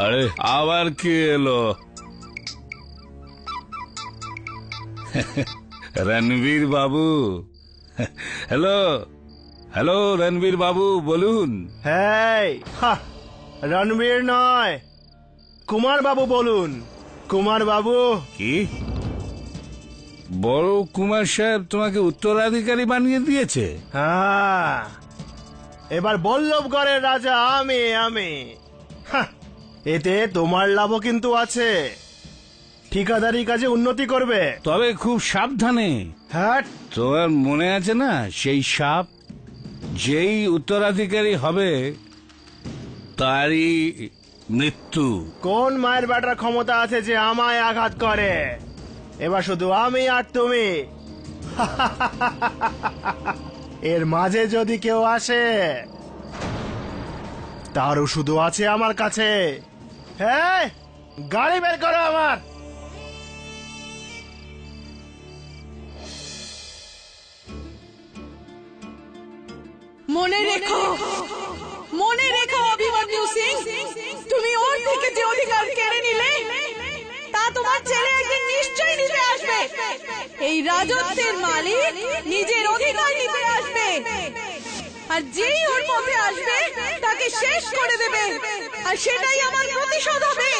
আরে আবার কে এলো? রণবীর বাবু। হ্যালো হ্যালো, রণবীর বাবু বলুন। হ্যাঁ, রণবীর নয়, কুমার বাবু বলুন। কুমার বাবু। কি বড় কুমার সাহেব তোমাকে উত্তরাধিকারী বানিয়ে দিয়েছে? হ্যাঁ, এবার বল্লভগড়ের রাজা আমি। এতে তোমার লাভও কিন্তু আছে, ঠিকাদারি কাজে উন্নতি করবে। তবে খুব সাবধানে। হ্যাঁ, তোমার মনে আছে না সেই সাপ? যেই উত্তরাধিকারী হবে তারই মৃত্যু। কোন মায়ের বেটার ক্ষমতা আছে যে আমায় আঘাত করে? এবার শুধু আমি আর তুমি। এর মাঝে যদি কেউ আসে, তারও শুধু আছে আমার কাছে। হ্যাঁ, গাড়ি বের করো আমার। মনে রেখো অভিমন্যু সিং, তুমি ওর থেকে যে অধিকার কেড়ে নিলে তা তোমার ছেলে একদিন নিশ্চয়ই নিতে আসবে। এই রাজত্বের মালিক নিজের অধিকার নিতে আসবে, আর যেই ওর পথে আসবে তাকে শেষ করে দেবে, আর সেটাই আমার প্রতিশোধ হবে।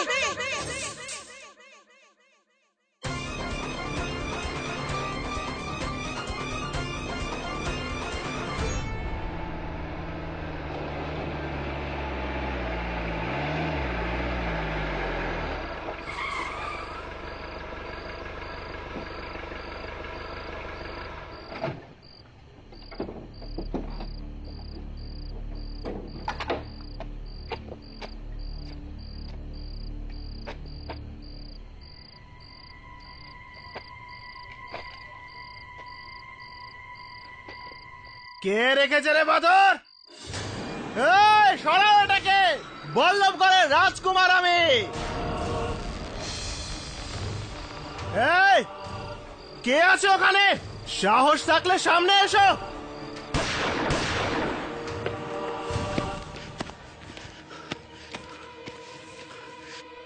কে রেখেছে রে বাদর? সরাও এটাকে। বল্লভগড়ের রাজকুমার আমি। কে আছে ওখানে? সাহস থাকলে সামনে এসো।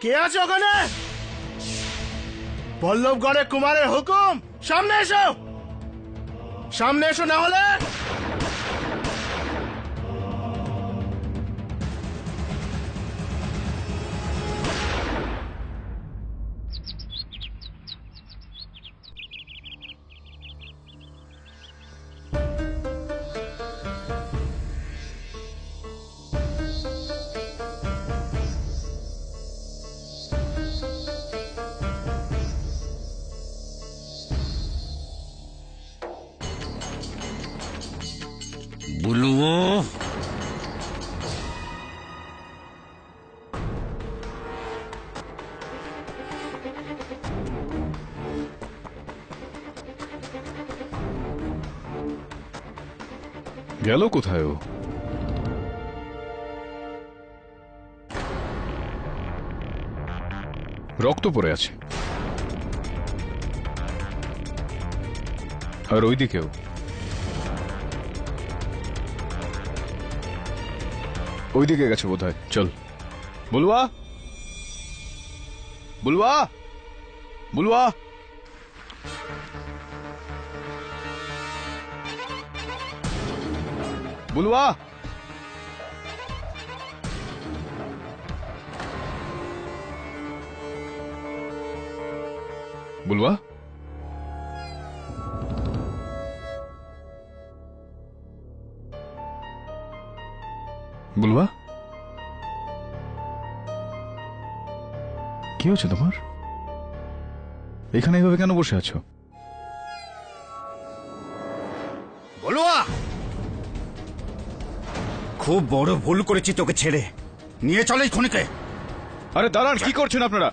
কে আছে ওখানে? বল্লভগড়ের কুমারের হুকুম, সামনে এসো। সামনে এসো, না হলে বুলবো। গেল কোথায় ও? রক্ত পড়ে আছে, আর ওইদিকেও। ওইদিকে গেছে বোধহয়। চল বুলুয়া, বুলুয়া, বুলুয়া। বুলুয়া, বুলুয়া, বুলুয়া, কি হচ্ছে তোমার? এখানে এইভাবে কেন বসে আছো? বলুয়া, খুব বড় ভুল করেছি তোকে ছেড়ে। নিয়ে চলে খনিকে। আরে দাঁড়ান, কি করছেন আপনারা?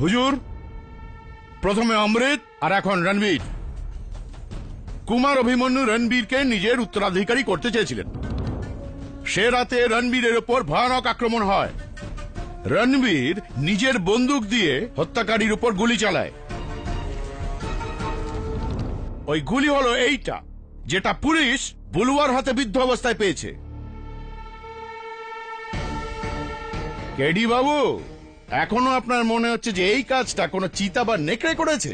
হুজুর, প্রথমে অমৃত আর এখন রণবীর। কুমার অভিমন্যু রণবীরকে নিজের উত্তরাধিকারী করতে চেয়েছিলেন। সে রাতে রণবীরের ওপর ভয়ানক আক্রমণ হয়। রণবীর নিজের বন্দুক দিয়ে হত্যাকারীর উপর গুলি চালায়। ওই গুলি হলো এইটা, যেটা পুলিশ বুলুয়ার হাতে বিদ্ধ অবস্থায় পেয়েছে। কেডি বাবু, এখনো আপনার মনে হচ্ছে যে এই কাজটা কোনো চিতা বা নেকড়ে করেছে?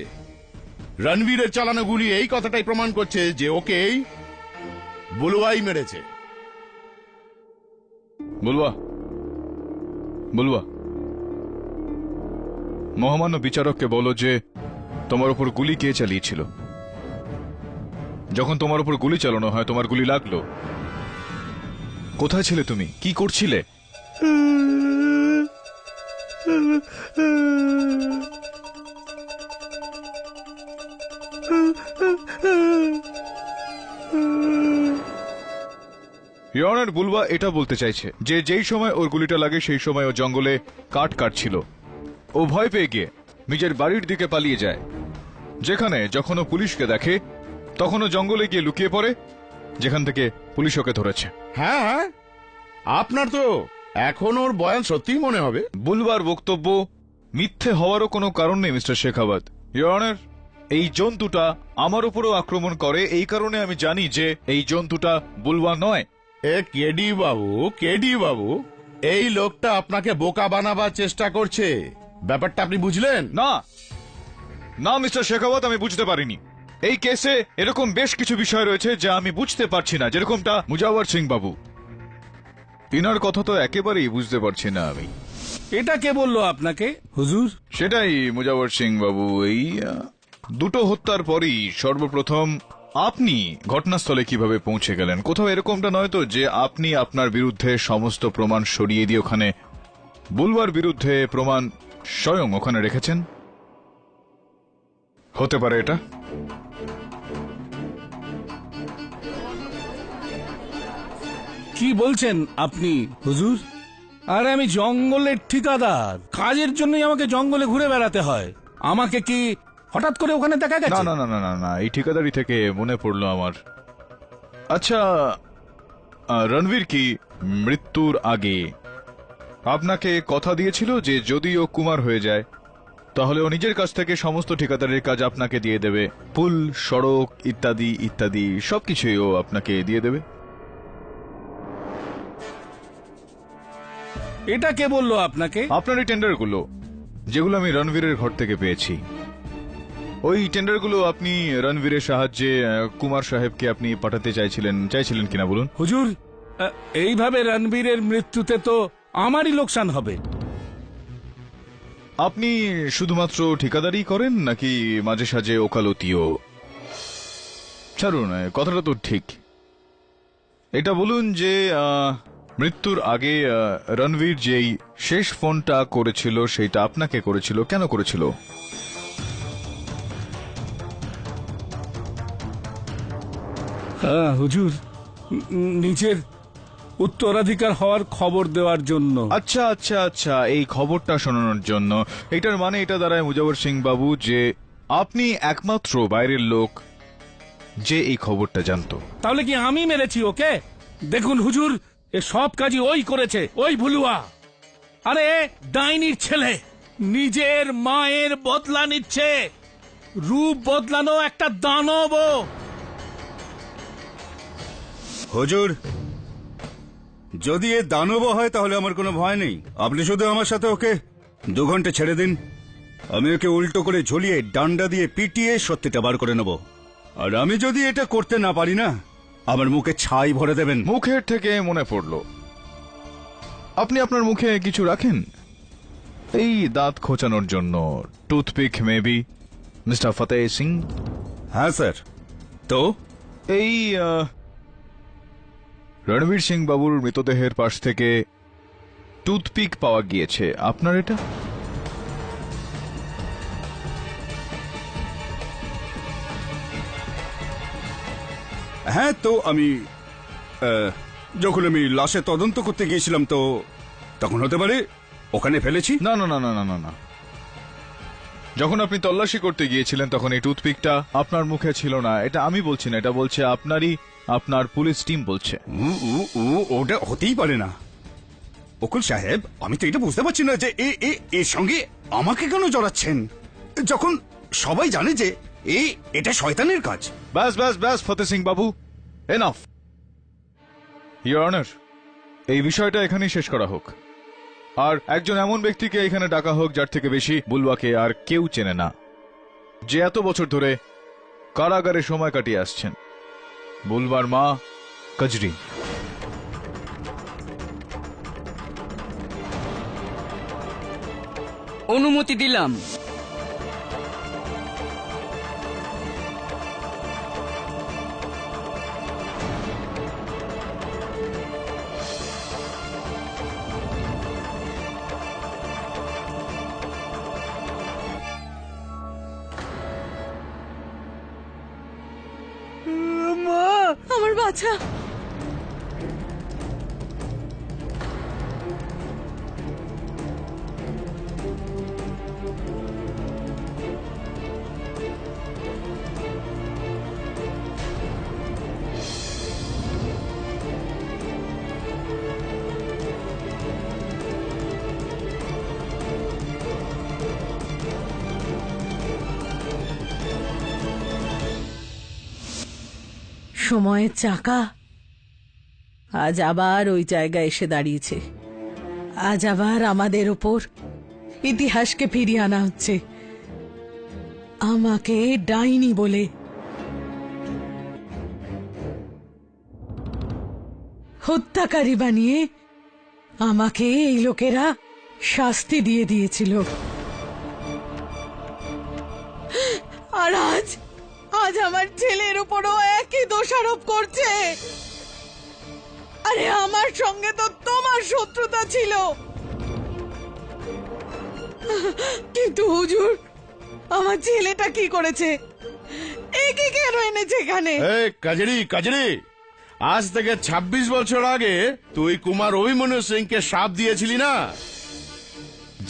রণবীরের চালানো গুলি এই কথাটাই প্রমাণ করছে যে ওকেই বুলুয়াই মেরেছে। বুলুয়া, বুলুয়া, মহামান্য বিচারককে বলো যে তোমার উপর গুলি কে চালিয়েছিল। যখন তোমার উপর গুলি চালানো হয়, তোমার গুলি লাগলো, কোথায় ছিলে তুমি? কি করছিলে? ইওর অনার, বুলুয়া এটা বলতে চাইছে যে যেই সময় ওর গুলিটা লাগে সেই সময় ও জঙ্গলে কাঠ কাটছিল। ও ভয় পেয়ে গিয়ে নিজের বাড়ির দিকে পালিয়ে যায়, যেখানে যখন ও পুলিশকে দেখে তখন ও জঙ্গলে গিয়ে লুকিয়ে পড়ে, যেখান থেকে পুলিশ ওকে ধরেছে। হ্যাঁ, আপনার তো এখন ওর বয়ান সত্যিই মনে হবে। বুলুয়ার বক্তব্য মিথ্যে হওয়ারও কোনো কারণ নেই মিস্টার শেখাওয়াত। ইওর অনার, এই জন্তুটা আমার উপরও আক্রমণ করে, এই কারণে আমি জানি যে এই জন্তুটা বুলুয়া নয়। কেডি বাবু, এই লোকটা আপনাকে বোকা বানাবার চেষ্টা করছে। ব্যাপারটা আপনি বুঝলেন না? না মিস্টার শেখাওয়াত, আমি বুঝতে পারিনি। এই কেসে এরকম বেশ কিছু বিষয় রয়েছে যা আমি বুঝতে পারছি না, যেরকমটা মুজাওয়ার সিং বাবু। ইনার কথা তো একেবারেই বুঝতে পারছি না আমি। এটা কে বললো আপনাকে হুজুর? সেটাই মুজাওয়ার সিং বাবু, এই দুটো হত্যার পরই সর্বপ্রথম আপনি ঘটনাস্থলে কিভাবে পৌঁছে গেলেন? কোথাও এরকমটা নয় তো যে আপনি আপনার বিরুদ্ধে সমস্ত প্রমাণ সরিয়ে দিয়ে ওখানে বুলুয়ার বিরুদ্ধে প্রমাণ স্বয়ং ওখানে রেখেছেন? হতে পারে এটা। কি বলছেন আপনি হুজুর? আরে আমি জঙ্গলের ঠিকাদার, কাজের জন্যই আমাকে জঙ্গলে ঘুরে বেড়াতে হয়। আমাকে কি হঠাৎ করে ওখানে দেখা গেছে? না না না না না, এই ঠিকাদারি থেকে মনে পড়লো আমার। আচ্ছা, রণবীর কি মৃত্যুর আগে আপনাকে কথা দিয়েছিল যে যদি ও কুমার হয়ে যায় তাহলে ও নিজের কাছ থেকে সমস্ত ঠিকাদারির কাজ আপনাকে দিয়ে দেবে? পুল, সড়ক ইত্যাদি ইত্যাদি সবকিছুই ও আপনাকে দিয়ে দেবে। এটা কে বললো আপনাকে? আপনার এই টেন্ডারগুলো, যেগুলো আমি রণবীরের ঘর থেকে পেয়েছি, ওই টেন্ডারগুলো আপনি রণবীরের সাহায্যে কুমার সাহেবকে আপনি পাঠাতে চাইছিলেন কিনা বলুন? হুজুর, এইভাবে রণবীরের মৃত্যুতে তো আমারই লোকসান হবে। আপনি শুধুমাত্র ঠিকাদারি করেন নাকি মাঝে সাঝে ওকালতিও? ছাড়ুন, কথাটা তো ঠিক। এটা বলুন যে মৃত্যুর আগে রণবীর যেই শেষ ফোনটা করেছিল সেইটা আপনাকে করেছিল, কেন করেছিল? হ্যাঁ হুজুর, নিজের উত্তরাধিকার হওয়ার খবর দেওয়ার জন্য। আচ্ছা আচ্ছা আচ্ছা, এই খবরটা শোনানোর জন্য। এটার মানে এটা দাঁড়ায় মুজাফর সিং বাবু যে আপনি একমাত্র বাইরের লোক যে এই খবরটা জানতো। তাহলে কি আমি মেরেছি ওকে? দেখুন হুজুর, এ সব কাজই ওই করেছে, ওই ভুলুয়া। আরে ডাইনির ছেলে নিজের মায়ের বদলা নিচ্ছে। রূপ বদলানো একটা দানব। হুজুর, যদি এ দানব হয় তাহলে আমার কোনো ভয় নেই। আপনি শুধু আমার সাথে ওকে 2 ঘন্টা ছেড়ে দিন। আমি ওকে উল্টো করে ঝুলিয়ে ডান্ডা দিয়ে পিটিয়ে সত্যিটা বার করে নেব। আর আমি যদি এটা করতে না পারি না, আমার মুখে ছাই ভরে দেবেন। মুখের থেকে মনে পড়লো, আপনি আপনার মুখে কিছু রাখেন এই দাঁত খোঁচানোর জন্য? Toothpick maybe, mister Fateh Singh? হ্যাঁ স্যার। তো এই রণবীর সিং বাবুর মৃতদেহের পাশ থেকে টুথপিক পাওয়া গিয়েছে, আপনার এটা? হ্যাঁ, তো আমি যখন আমি লাশে তদন্ত করতে গিয়েছিলাম তো তখন হতে পারে ওখানে ফেলেছি। না না না না না না না, যখন আপনি তল্লাশি করতে গিয়েছিলেন তখন এই টুথপিকটা আপনার মুখে ছিল না। এটা আমি বলছি না, এটা বলছে আপনার পুলিশ টিম বলছে। ওটা হতেই পারে না অকুল সাহেব। আমি তো এটা বুঝতে পারছি না যে এর সঙ্গে আমাকে কেন জড়াচ্ছেন, যখন সবাই জানে যে এটা শয়তানের কাজ। ব্যাস ব্যাস ব্যাস ফতেহ সিং বাবু, এনাফ। ইওর অনার, এই বিষয়টা এখানেই শেষ করা হোক। আর একজন এমন ব্যক্তিকে এখানে ডাকা হোক যার থেকে বেশি বুলবাকে আর কেউ চেনে না, যে এত বছর ধরে কারাগারে সময় কাটিয়ে আসছেন। বুলবার মা কজরি। অনুমতি দিলাম। মা, আমার বাচ্চা। সময়ের চাকা আজ আবার ওই জায়গায় এসে দাঁড়িয়েছে। আজ আবার আমাদের ওপর ইতিহাসকে ফিরিয়ে আনা হচ্ছে, আমাকে ডাইনি বলে। হত্যাকারী বানিয়ে আমাকে এই লোকেরা শাস্তি দিয়ে দিয়েছিল। আর আজ আমার ছেলের উপরও একই দোষারোপ করছে। আরে আমার সঙ্গে তো তোমার শত্রুতা ছিল, কিন্তু হুজুর আমার ছেলেটা কি করেছে? একে কেন এনেছে এখানে? কাজরি, আজ থেকে 26 বছর আগে তুই কুমার অভিমন্যু সিংকে শাপ দিয়েছিলি না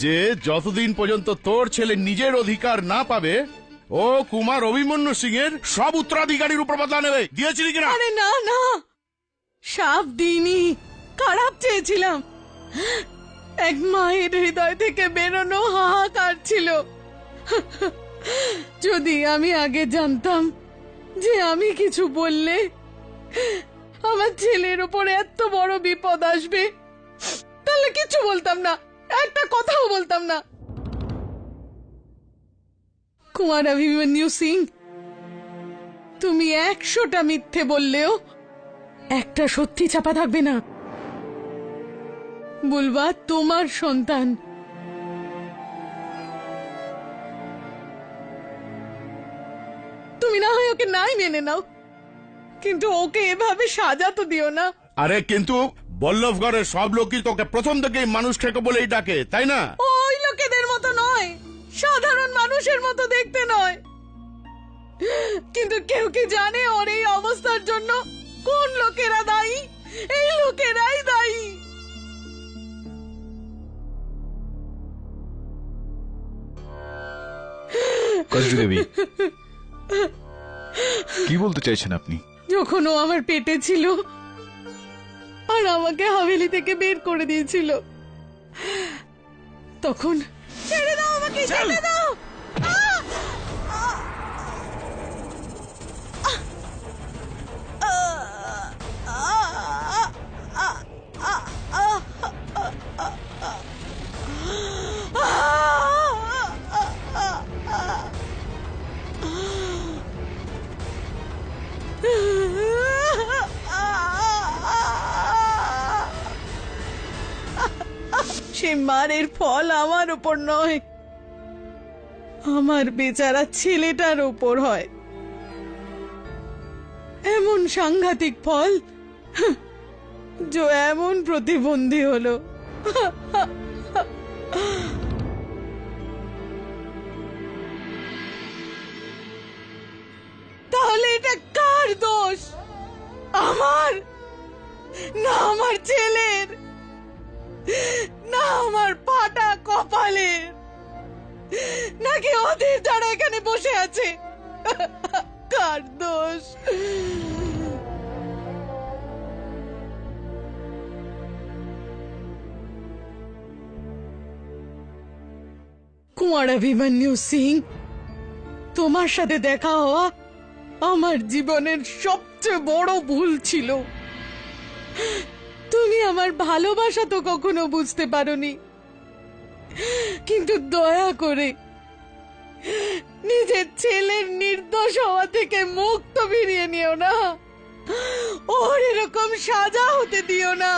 যে যতদিন পর্যন্ত তোর ছেলে নিজের অধিকার না পাবে ও কুমার অভিমন্যু সিং এর সব উত্তরাধিকারীর উপর বদলা নেবে। দিয়েছিলি কিনা? আরে না না, শাপ দিইনি, খারাপ চেয়েছিলাম। এক মায়ের হৃদয় থেকে বেরোনো হাহাকার ছিল। যদি আমি আগে জানতাম যে আমি কিছু বললে আমার ছেলের উপর এত বড় বিপদ আসবে, তাহলে কিছু বলতাম না, একটা কথাও বলতাম না। কুমার অভিমন্যু সিং, তুমি 100টা মিথ্যে বললেও একটা সত্যি চাপা থাকবে না। বুলবা তোমার সন্তান। তুমি না হয় ওকে নাই মেনে নাও, কিন্তু ওকে এভাবে সাজা তো দিও না। আরে কিন্তু বল্লভগড়ের সব লোকই তোকে প্রথম থেকেই মানুষ খেকো বলেই ডাকে, তাই না? ওই লোকেদের মতো নয়, সাধারণ মানুষের মতো দেখতে নয়। কিন্তু কেউ কি জানে ওর এই অবস্থার জন্য কোন লোকেরা দায়ী? এই লোকেরাই দায়ী। কজরি দেবী, কি বলতে চাইছেন আপনি? যখন ও আমার পেটে ছিল আর আমাকে হাভেলি থেকে বের করে দিয়েছিল, তখন ছেড়ে দাও আমাকে, ছেড়ে দাও। সে মারের ফল আমার উপর নয়, আমার বেচারা ছেলেটার উপর হয়। এমন সাংঘাতিক ফল যে এমন প্রতিবন্ধী হলো। তাহলে এটা কার দোষ? আমার না আমার ছেলের, না আমার ফাটা কপালের, নাকি ওদের যারা এখানে বসে আছে? কার দোষ? কুমার অভিমন্যু সিং, তোমার সাথে দেখা হওয়া আমার জীবনের সবচেয়ে বড় ভুল ছিল। তুমি আমার ভালোবাসা তো কখনো বুঝতে পারোনি, কিন্তু দয়া করে নিজের ছেলের নির্দোষ হওয়া থেকে মুখ তো ফিরিয়ে নিও না, ওর এরকম সাজা হতে দিও না।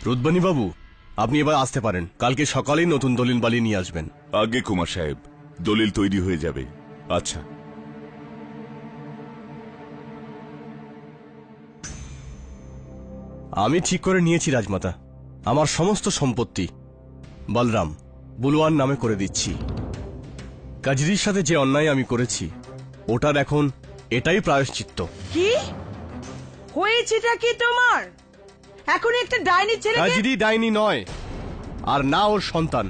রুদ্বানী বাবু, আপনি এবার আসতে পারেন। কালকে সকালেই নতুন দলিল বালি নিয়ে আসবেন। আগে কুমার সাহেব, দলিল তৈরি হয়ে যাবে। আচ্ছা, আমি ঠিক করে নিয়েছি রাজমাতা, আমার সমস্ত সম্পত্তি বলরাম বুলওয়ান নামে করে দিচ্ছি। কাজরির সাথে যে অন্যায় আমি করেছি ওটার এখন এটাই প্রায়শ্চিত্ত। কি হয়েছেটা কি তোমার? এখন একটা ডাইনি ছেলে। কাজরি ডাইনি নয়, আর না ওর সন্তান।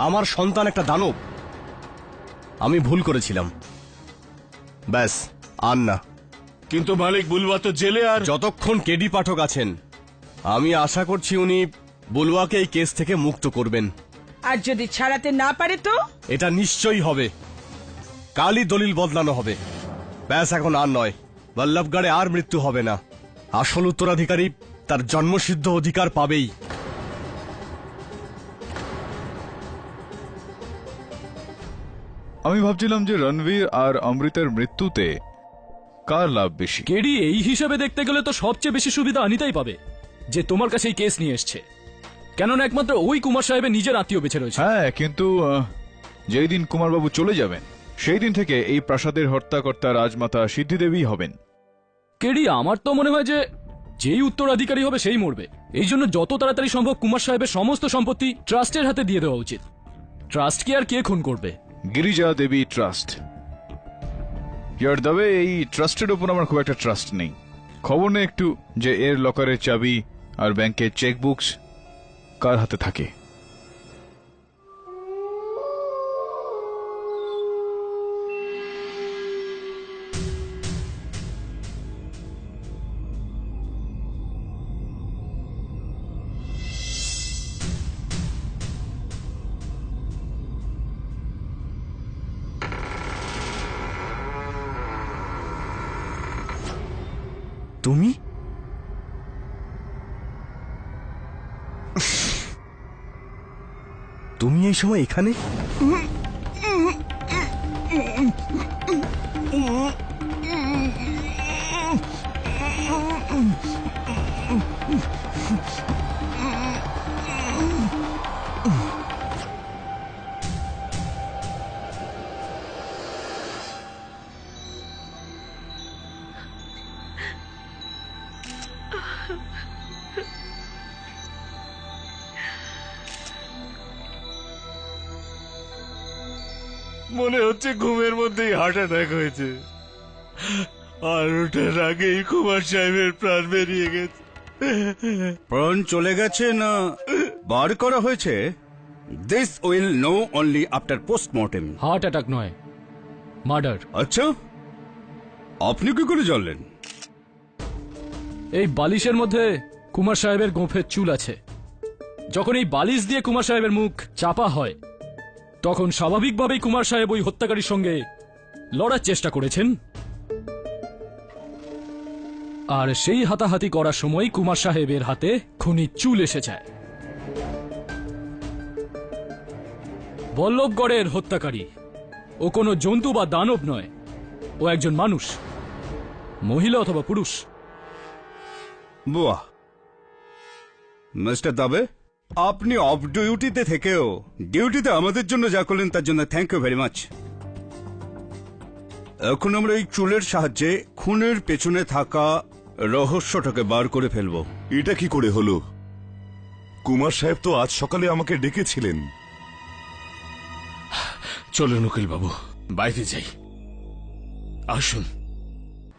আমার সন্তান একটা দানব। আমি ভুল করেছিলাম, ব্যাস, আর না। কিন্তু মালিক, বুলওয়া তো জেলে। আর যতক্ষণ কেডি পাঠক আছেন আমি আশা করছি উনি বুলওয়াকে এই কেস থেকে মুক্ত করবেন। আর যদি ছাড়াতে না পারে তো? এটা নিশ্চয়ই হবে। কালই দলিল বদলানো হবে। ব্যাস, এখন আর নয়। বল্লভগড়ে আর মৃত্যু হবে না। আসল উত্তরাধিকারী তার জন্মসিদ্ধ অধিকার পাবেই। আমি ভাবছিলাম যে রণবীর আর অমৃতের মৃত্যুতে কার লাভ বেশি। কেডি, এই হিসাবে দেখতে গেলে তো সবচেয়ে বেশি সুবিধা অনিতাই পাবে, যে তোমার কাছে এই কেস নিয়ে এসছে। কেননা একমাত্র ওই কুমার সাহেবের নিজের আত্মীয় বেঁচে রয়েছে। হ্যাঁ, কিন্তু যেই দিন কুমারবাবু চলে যাবেন সেই দিন থেকে এই প্রাসাদের হর্তাকর্তা রাজমাতা সিদ্ধি দেবী হবেন। কেডি, আমার তো মনে হয় যে যেই উত্তরাধিকারী হবে সেই মরবে। এই জন্য যত তাড়াতাড়ি সম্ভব কুমার সাহেবের সমস্ত সম্পত্তি ট্রাস্টের হাতে দিয়ে দেওয়া উচিত। ট্রাস্ট কি আর কে খুন করবে? গিরিজা দেবী ট্রাস্ট। ইয়ার দাবে এই ট্রাস্টের উপর আমার খুব একটা ট্রাস্ট নেই। খবর নেই একটু যে এর লকারের চাবি আর ব্যাংকের চেকবুকস কার হাতে থাকে। তুমি? তুমি এই সময় এখানে? মনে হচ্ছে ঘুমের মধ্যেই হার্ট অ্যাটাক হয়েছে, আর ওটার আগেই কুমার সাহেবের প্রাণ বেরিয়ে গেছে। প্রাণ চলে গেছে না বার করা হয়েছে? This will know only after postmortem. Heart attack নয়, মার্ডার। আচ্ছা, আপনি কি করে জানলেন? এই বালিশের মধ্যে কুমার সাহেবের গোঁফের চুল আছে। যখন এই বালিশ দিয়ে কুমার সাহেবের মুখ চাপা হয়, তখন স্বাভাবিকভাবেই কুমার সাহেব ওই হত্যাকারীর সঙ্গে লড়ার চেষ্টা করেছেন, আর সেই হাতাহাতি করার সময় কুমার সাহেবের হাতে খুনির চুল এসে যায়। বল্লভগড়ের হত্যাকারী ও কোনো জন্তু বা দানব নয়, ও একজন মানুষ, মহিলা অথবা পুরুষ। বাহ, মিস্টার দাবে, আপনি অফ ডিউটিতে থেকেও ডিউটিতে আমাদের জন্য যা করলেন তার জন্য থ্যাংক ইউ ভেরি মাচ। এখন আমরা এই চুলের সাহায্যে খুনের পেছনে থাকা রহস্যটাকে বার করে ফেলবো। এটা কি করে হলো? কুমার সাহেব তো আজ সকালে আমাকে ডেকেছিলেন। চলুন উকিল বাবু, বাইরে যাই। আসুন।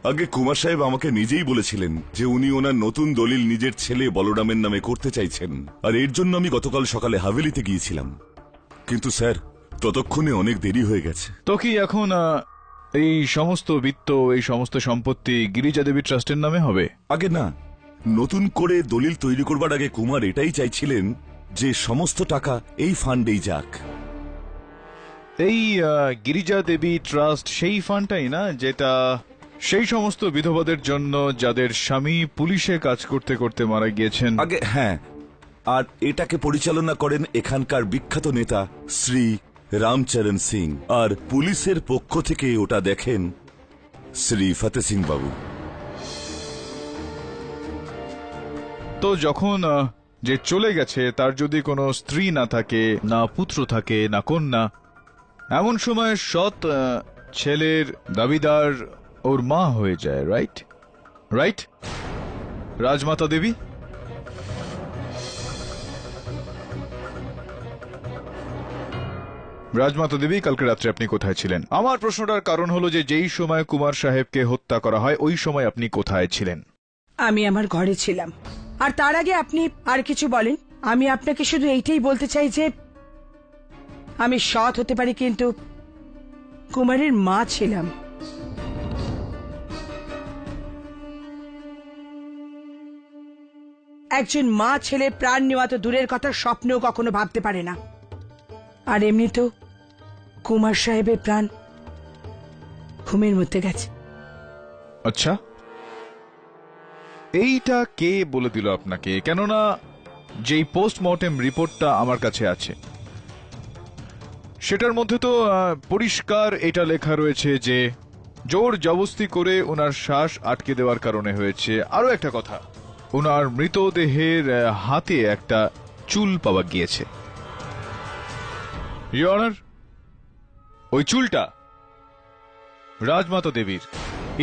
আগে কুমার সাহেব আমাকে নিজেই বলেছিলেন যে উনি ওনার নতুন দলিল নিজের ছেলে বলরামের নামে করতে চাইছেন, আর এর জন্য আমি গতকাল সকালে হাভেলিতে গিয়েছিলাম। কিন্তু স্যার, ততক্ষণে অনেক দেরি হয়ে গেছে। তো কি এখন এই সমস্ত বিত্ত, এই সমস্ত সম্পত্তি গিরিজা দেবী ট্রাস্টের নামে হবে? আগে না, নতুন করে দলিল তৈরি করবার আগে কুমার এটাই চাইছিলেন যে সমস্ত টাকা এই ফান্ডেই যাক। এই গিরিজা দেবী ট্রাস্ট সেই ফান্ডটাই না যেটা সেই সমস্ত বিধবাদের জন্য যাদের স্বামী পুলিশে কাজ করতে করতে মারা গিয়েছেন? আগে হ্যাঁ, আর এটাকে পরিচালনা করেন এখানকার বিখ্যাত নেতা শ্রী রামচরণ সিং, আর পুলিশের পক্ষ থেকে ওটা দেখেন শ্রী ফতে সিং বাবু। তো যখন যে চলে গেছে তার যদি কোনো স্ত্রী না থাকে, না পুত্র থাকে, না কন্যা, এমন সময় সৎ ছেলের দাবিদার ওর মা হয়ে যায়, রাইট? রাইট রাজমাতা দেবী? রাজমাতা দেবী, কালকে রাত্রে আপনি কোথায় ছিলেন? আমার প্রশ্নটার কারণ হলো যে যেই সময় কুমার সাহেবকে হত্যা করা হয় ওই সময় আপনি কোথায় ছিলেন? আমি আমার ঘরে ছিলাম। আর তার আগে আপনি আর কিছু বলেন? আমি আপনাকে শুধু এইটাই বলতে চাই যে আমি সৎ হতে পারি, কিন্তু কুমারের মা ছিলাম। একজন মা ছেলে প্রাণ নেওয়া তো দূরের কথা, স্বপ্নেও কখনো ভাবতে পারে না। আর এমনি তো কুমার সাহেবের প্রাণ ঘুমের মধ্যে গেছে। আচ্ছা, এইটা কে বলে দিল আপনাকে? কেননা যেই পোস্টমর্টেম রিপোর্টটা আমার কাছে আছে সেটার মধ্যে তো পরিষ্কার এটা লেখা রয়েছে যে জোর জবস্তি করে ওনার শ্বাস আটকে দেওয়ার কারণে হয়েছে। আরো একটা কথা, ওনার মৃতদেহের হাতে একটা চুল পাওয়া গিয়েছে। ইওর অনার, ওই চুলটা রাজমাতা দেবীর।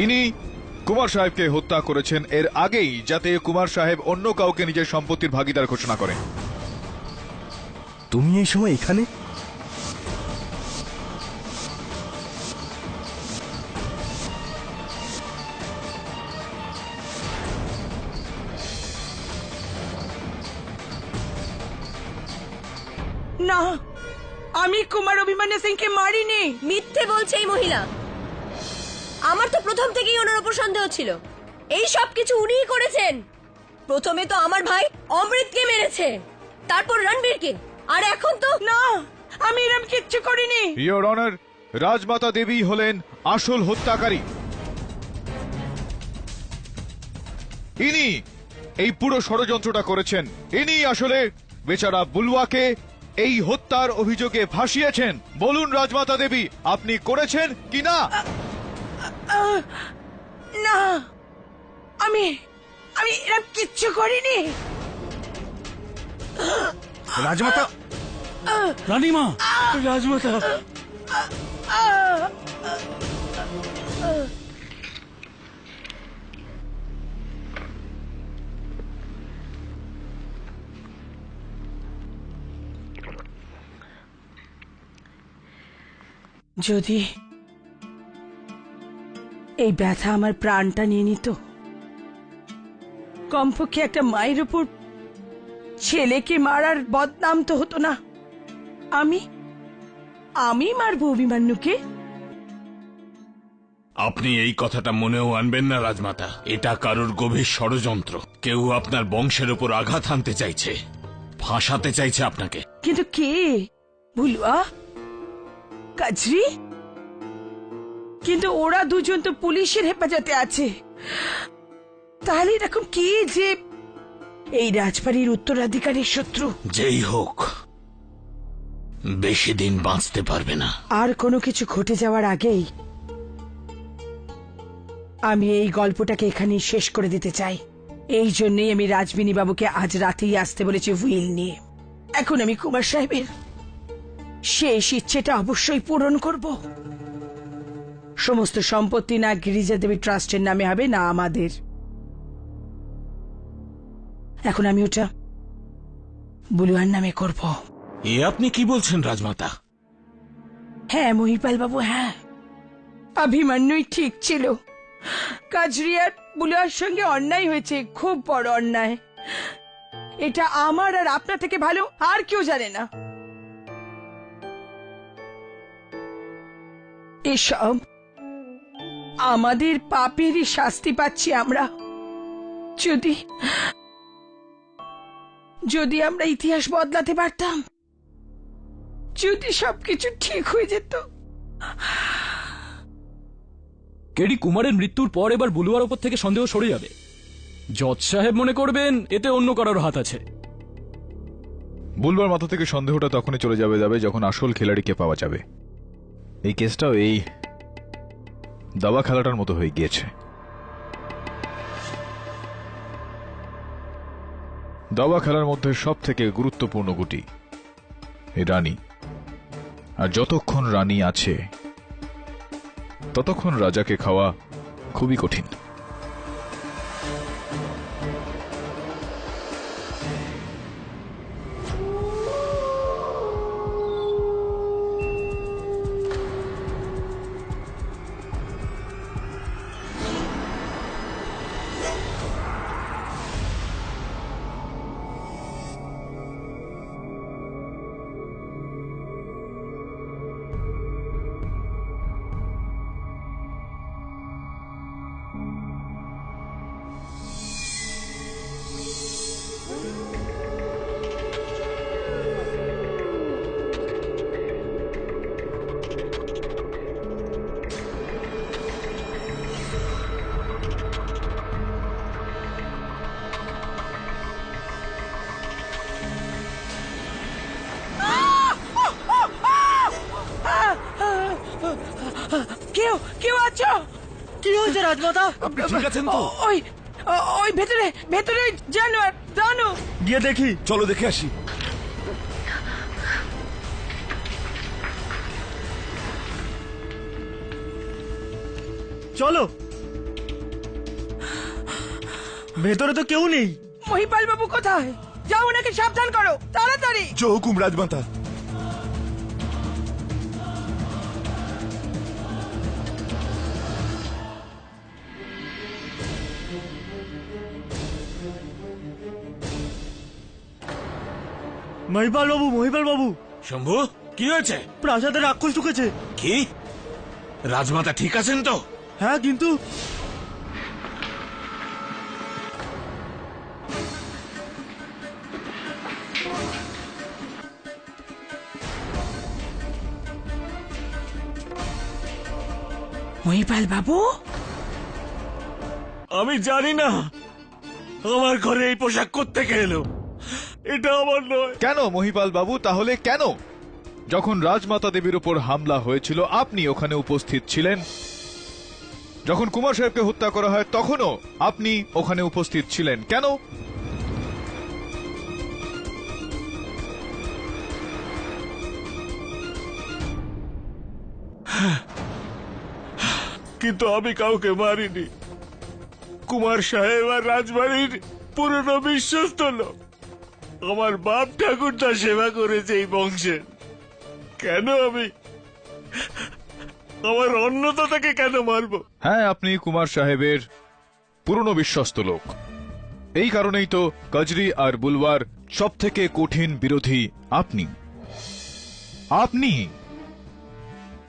ইনি কুমার সাহেবকে হত্যা করেছেন এর আগেই, যাতে কুমার সাহেব অন্য কাউকে নিজের সম্পত্তির ভাগিদার ঘোষণা করেন। তুমি এই সময় এখানে? না, আমি কুমার অভিমন্যু সিংকে মারিনি। মিথ্যে বলছে এই মহিলা। আমার তো প্রথম থেকেই ওনার উপর সন্দেহ ছিল। এই সব কিছু উনিই করেছেন। প্রথমে তো আমার ভাই অমৃতকে মেরেছে, তারপর রণবীরকে, আর এখন তো না, আমি এরকম কিচ্ছু করিনি। ইওর অনার, রাজমাতা দেবী হলেন আসল হত্যাকারী। ইনি এই পুরো ষড়যন্ত্রটা করেছেন। ইনি আসলে বেচারা বুলওয়াকে এই হত্যার অভিযোগে ফাঁসিয়েছেন। বলুন রাজমাতা দেবী, আপনি করেছেন কি না? না, আমি এরকম কিচ্ছু করিনি। রাজমাতা, রানীমা, রাজমাতা। যদি এই ব্যথা আমার প্রাণটা নিয়ে নিত, কমপক্ষে একটা মায়ের উপর ছেলেকে মারার বদনাম তো হতো না। আমি মারবো অভিমান্যুকে? আপনি এই কথাটা মনেও আনবেন না রাজমাতা। এটা কারোর গভীর ষড়যন্ত্র। কেউ আপনার বংশের উপর আঘাত হানতে চাইছে, ফাঁসাতে চাইছে আপনাকে। কিন্তু কে? ভুলুয়া, কাজরি? কিন্তু ওরা দুজন তো পুলিশের হেফাজতে আছে। তাহলে এরকম কে যে এই রাজবাড়ির উত্তরাধিকারীর শত্রু? যেই হোক, বেশি দিন বাঁচতে পারবে না। আর কোনো কিছু ঘটে যাওয়ার আগেই আমি এই গল্পটাকে এখানেই শেষ করে দিতে চাই। এই জন্যই আমি রাজবিনী বাবুকে আজ রাতেই আসতে বলেছি হুইল নিয়ে। এখন আমি কুমার সাহেবের শেষ ইচ্ছেটা অবশ্যই পূরণ করব। সমস্ত সম্পত্তি না গিরিজা দেবী ট্রাস্টের নামে হবে, না আমাদের। এখন আমি ওটা বুলুয়ার নামে করব। এ আপনি কি বলছেন রাজমাতা? হ্যাঁ মহিপাল বাবু, হ্যাঁ, অভিমান্যুই ঠিক ছিল। কাজরিয়ার বুলুয়ার সঙ্গে অন্যায় হয়েছে, খুব বড় অন্যায়। এটা আমার আর আপনার থেকে ভালো আর কেউ জানে না। এসব আমাদের পাপেরই শাস্তি পাচ্ছি আমরা। যদি আমরা ইতিহাস বদলাতে পারতাম, যদি সবকিছু ঠিক হয়ে যেত। কেডি কুমারের মৃত্যুর পর এবার বুলুয়ার ওপর থেকে সন্দেহ সরে যাবে। জজ সাহেব মনে করবেন এতে অন্য কারোর হাত আছে। বুলবার মাথা থেকে সন্দেহটা তখনই চলে যাবে যখন আসল খেলাড়িকে পাওয়া যাবে। এই কেসটাও এই দাবা খেলাটার মতো হয়ে গিয়েছে। দাবা খেলার মধ্যে সব থেকে গুরুত্বপূর্ণ গুটি এই রানী, আর যতক্ষণ রানী আছে ততক্ষণ রাজাকে খাওয়া খুবই কঠিন। কেউ আছো? কি হয়েছে রাজমাতা? আপনি ঠিক আছেন তো? ওই ভেতরে জানোয়ার, জানো? গিয়ে দেখি। চলো দেখে আসি। চলো। ভেতরে তো কেউ নেই। মহিপাল বাবু কোথায়? যাও, ওনাকে সাবধান করো, তাড়াতাড়ি। জো হুকুম রাজমাতা। মহিপাল বাবু। শম্ভু, কি হয়েছে? প্রাসাদে রাক্ষস ঢুকেছে। কি? রাজমাতা ঠিক আছেন তো? হ্যাঁ, কিন্তু মহিপাল বাবু, আমি জানি না আমার ঘরে এই পোশাক কোত্থেকে এলো। এটা আমার নয়। কেন মহিপাল বাবু? তাহলে কেন? যখন রাজমাতা দেবীর উপর হামলা হয়েছিল আপনি ওখানে উপস্থিত ছিলেন। যখন কুমার সাহেবকে হত্যা করা হয় তখনও আপনি ওখানে উপস্থিত ছিলেন। কেন? কিন্তু আমি কাউকে মারিনি। কুমার সাহেব আর রাজবাড়ির পুরনো বিশ্বস্ত লোক। আমার বাপ ঠাকুরদা সেবা করেছে এই বংশের। কেন আমার অন্নদাতাকে কেন মারবো? হ্যাঁ, আপনি কুমার সাহেবের পুরনো বিশ্বস্ত লোক। এই কারণেই তো কজরি আর বুলওয়ার সব থেকে কঠিন বিরোধী আপনি। আপনি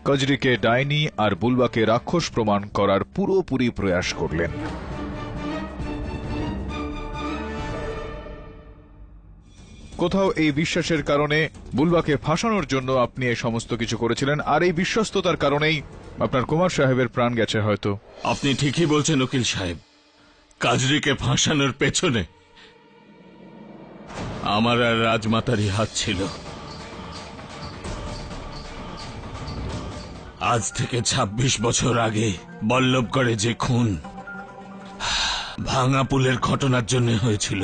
কজরিকে ডাইনি আর বুলবাকে রাক্ষস প্রমাণ করার পুরোপুরি প্রয়াস করলেন। কোথাও এই বিশ্বাসের কারণে বুলবাকে ফাঁসানোর জন্য আপনি এই সমস্ত কিছু করেছিলেন, আর এই বিশ্বস্ততার কারণেই আপনার কুমার সাহেবের প্রাণ গেছে হয়তো। আপনি ঠিকই বলছেন উকিল সাহেব, কাজরিকে ফাঁসানোর পেছনে আমার আর রাজমাতারই হাত ছিল। আজ থেকে ২৬ বছর আগে বল্লভগড়ে যে খুন ভাঙা পুলের ঘটনার জন্য হয়েছিল,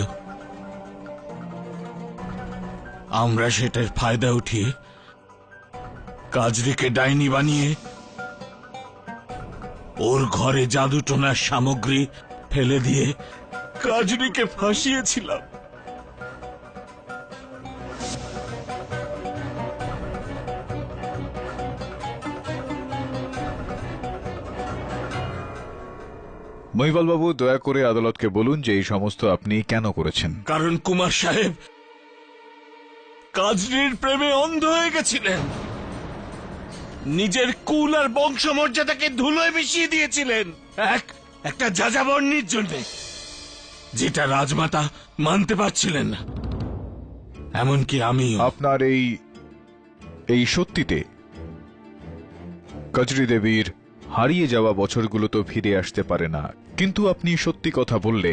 আমরা সেটার ফায়দা উঠিয়ে কাজরিকে ডাইনি বানিয়ে ওর ঘরে জাদুটোনার সামগ্রী ফেলে দিয়ে কাজরিকে ফাঁসিয়েছিলাম। মহিপাল বাবু, দয়া করে আদালতকে বলুন যে এই সমস্ত আপনি কেন করেছেন। কারণ কুমার সাহেব কাজরির প্রেমে অন্ধ হয়ে গেছিলেন, নিজের কুল আর বংশমর্যাদাকে ধুলোয় মিশিয়ে দিয়েছিলেন একটা যাযাবর্ণীর জন্য, যেটা রাজমাতা মানতে পারছিলেন না। এমনকি আমি আপনার এই সত্যিতে কজরি দেবীর হারিয়ে যাওয়া বছরগুলো তো ফিরে আসতে পারে না, কিন্তু আপনি সত্যি কথা বললে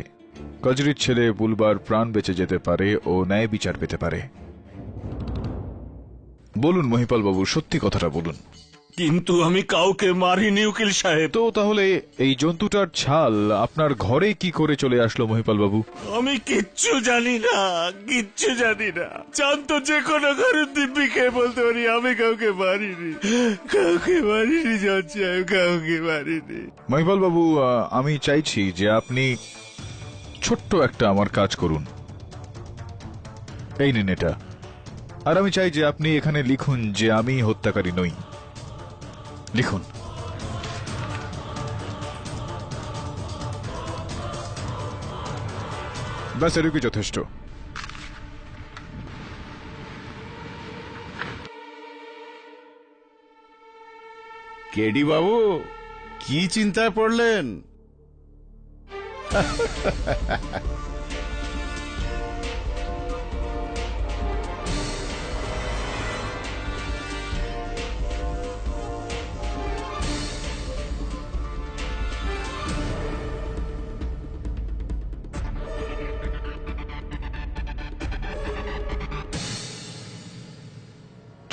কজরির ছেলে বুলবার প্রাণ বেঁচে যেতে পারে ও ন্যায় বিচার পেতে পারে। বলুন মহিপাল বাবু, সত্যি কথাটা বলুন। কিন্তু আমি কাউকে মারিনি উকিল সাহেব। তো তাহলে এই জন্তুটার ছাল আপনার ঘরে কি করে চলে আসলো মহিপাল বাবু? আমি কিচ্ছু জানি না, কিচ্ছু জানি না। জানতো যে কোনো ঘরের দিব্যি খেয়ে বলতে পারি আমি কাউকে মারিনি, কাউকে মারিনি জজ সাহেব, কাউকে মারিনি। মহিপাল বাবু, আমি চাইছি যে আপনি ছোট্ট একটা আমার কাজ করুন। এই নিন এটা, আর আমি চাই যে আপনি এখানে লিখুন যে আমি হত্যাকারী নই। লিখুন। ব্যাস, এটুকুই যথেষ্ট। কেডি বাবু, কি চিন্তায় পড়লেন?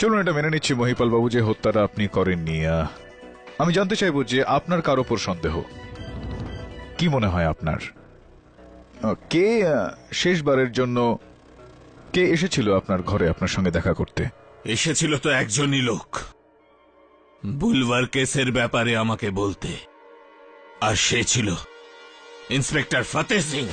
চলুন, এটা মেনে নিচ্ছি মহিপাল বাবু যে হত্যাটা আপনি করেননি। আমি জানতে চাইব যে আপনার কার ওপর সন্দেহ, কি মনে হয় আপনার? কে শেষবারের জন্য কে এসেছিল আপনার ঘরে আপনার সঙ্গে দেখা করতে? এসেছিল তো একজনই লোক, বুলওয়ার কেসের ব্যাপারে আমাকে বলতে, আর সে ছিল ইন্সপেক্টর ফতেহ সিং।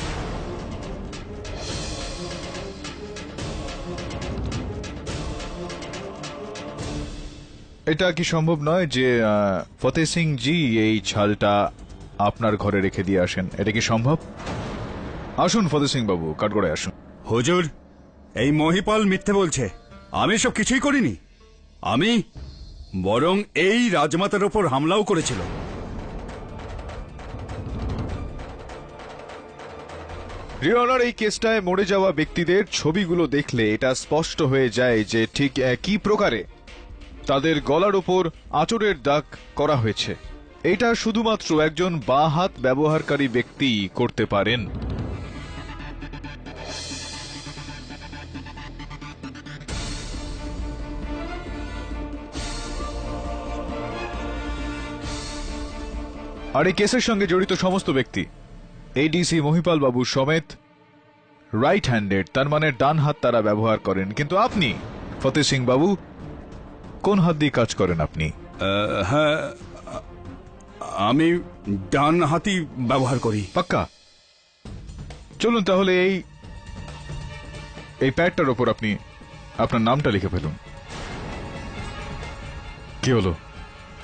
এটা কি সম্ভব নয় যে ফতেহ সিং জি এই ছালটা আপনার ঘরে রেখে দিয়ে আসেন? এটা কি সম্ভব? আসুন ফতেহ সিং বাবু, কাঠগড়ায় আসুন। হুজুর, এই মহিপাল মিথ্যে বলছে। আমি সব কিছুই করিনি। আমি বরং এই রাজমাতার ওপর হামলাও করেছিল। রিওনার এই কেসটায় মরে যাওয়া ব্যক্তিদের ছবিগুলো দেখলে এটা স্পষ্ট হয়ে যায় যে ঠিক কি প্রকারে তাদের গলার উপর আঁচড়ের দাগ করা হয়েছে। এটা শুধুমাত্র একজন বাঁ হাত ব্যবহারকারী ব্যক্তি করতে পারেন। আর এই কেসের সঙ্গে জড়িত সমস্ত ব্যক্তি এডিসি মহিপাল বাবু সমেত রাইট হ্যান্ডেড, তার মানে ডান হাত তারা ব্যবহার করেন। কিন্তু আপনি ফতেহ সিং বাবু কোন হাত দিয়ে কাজ করেন আপনি? হ্যাঁ, আমি ডান হাতি ব্যবহার করি। পাক্কা? চলুন তাহলে এই প্যাডটার ওপর আপনি আপনার নামটা লিখে ফেলুন। কি হলো,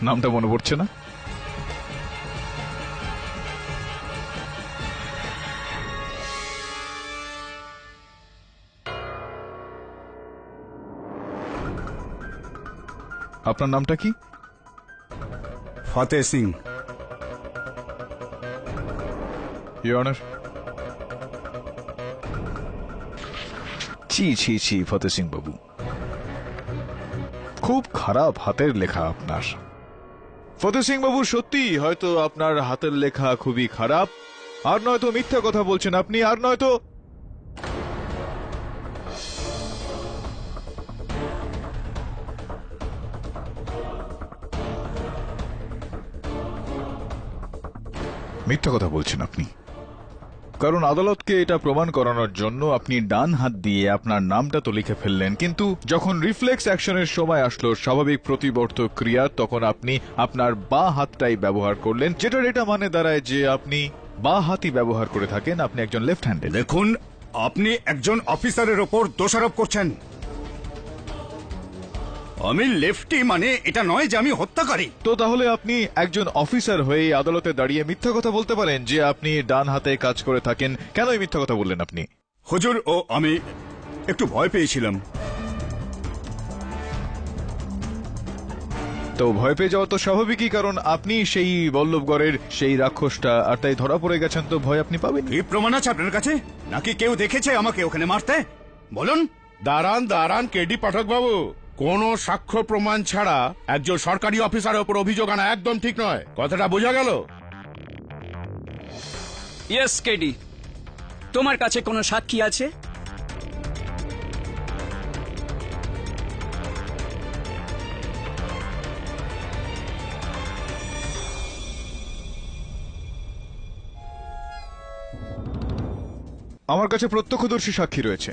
নামটা মনে পড়ছে না? আপনার নামটা কি? ফতেহ সিং। Your honour. ছি ছি ছি ফতেহ সিং বাবু, খুব খারাপ হাতের লেখা আপনার। ফতেহ সিং বাবু, সত্যি হয়তো আপনার হাতের লেখা খুবই খারাপ, আর নয়তো মিথ্যা কথা বলছেন আপনি, আর নয়তো মিথ্যা কথা বলছেন আপনি। কারণ আদালতকে এটা প্রমাণ করানোর জন্য আপনি ডান হাত দিয়ে আপনার নামটা তো লিখে ফেললেন, কিন্তু যখন রিফ্লেক্স অ্যাকশনের সময় আসলো, স্বাভাবিক প্রতিবর্তক ক্রিয়া, তখন আপনি আপনার বাঁ হাতটাই ব্যবহার করলেন, যেটার এটা মানে দাঁড়ায় যে আপনি বাঁ হাতই ব্যবহার করে থাকেন, আপনি একজন লেফট হ্যান্ডেড। দেখুন, আপনি একজন অফিসারের ওপর দোষারোপ করছেন। আমি লেফটি মানে এটা নয় যে আমি হত্যাকারী। তো তাহলে আপনি একজন অফিসার হয়ে আদালতে দাঁড়িয়ে মিথ্যা কথা বলতে পারেন যে আপনি ডান হাতে কাজ করে থাকেন? কেন এই মিথ্যা কথা বললেন আপনি? হুজুর, আমি একটু ভয় পেয়েছিলাম। তো ভয় পেয়ে যাওয়া তো স্বাভাবিকই, কারণ আপনি সেই বল্লভগড়ের সেই রাক্ষসটা, আর তাই ধরা পড়ে গেছেন, তো ভয় আপনি পাবেন। এই প্রমাণ আছে আপনার কাছে? নাকি কেউ দেখেছে আমাকে ওখানে মারতে? বলুন। দাঁড়ান কেডি পাঠক বাবু, কোনো সাক্ষ্য প্রমাণ ছাড়া একজন সরকারি অফিসারের উপর অভিযোগ আনা একদম ঠিক নয়। কথাটা বোঝা গেল? ইয়েস কেডি, তোমার কাছে কোনো সাক্ষী আছে? আমার কাছে প্রত্যক্ষদর্শী সাক্ষী রয়েছে,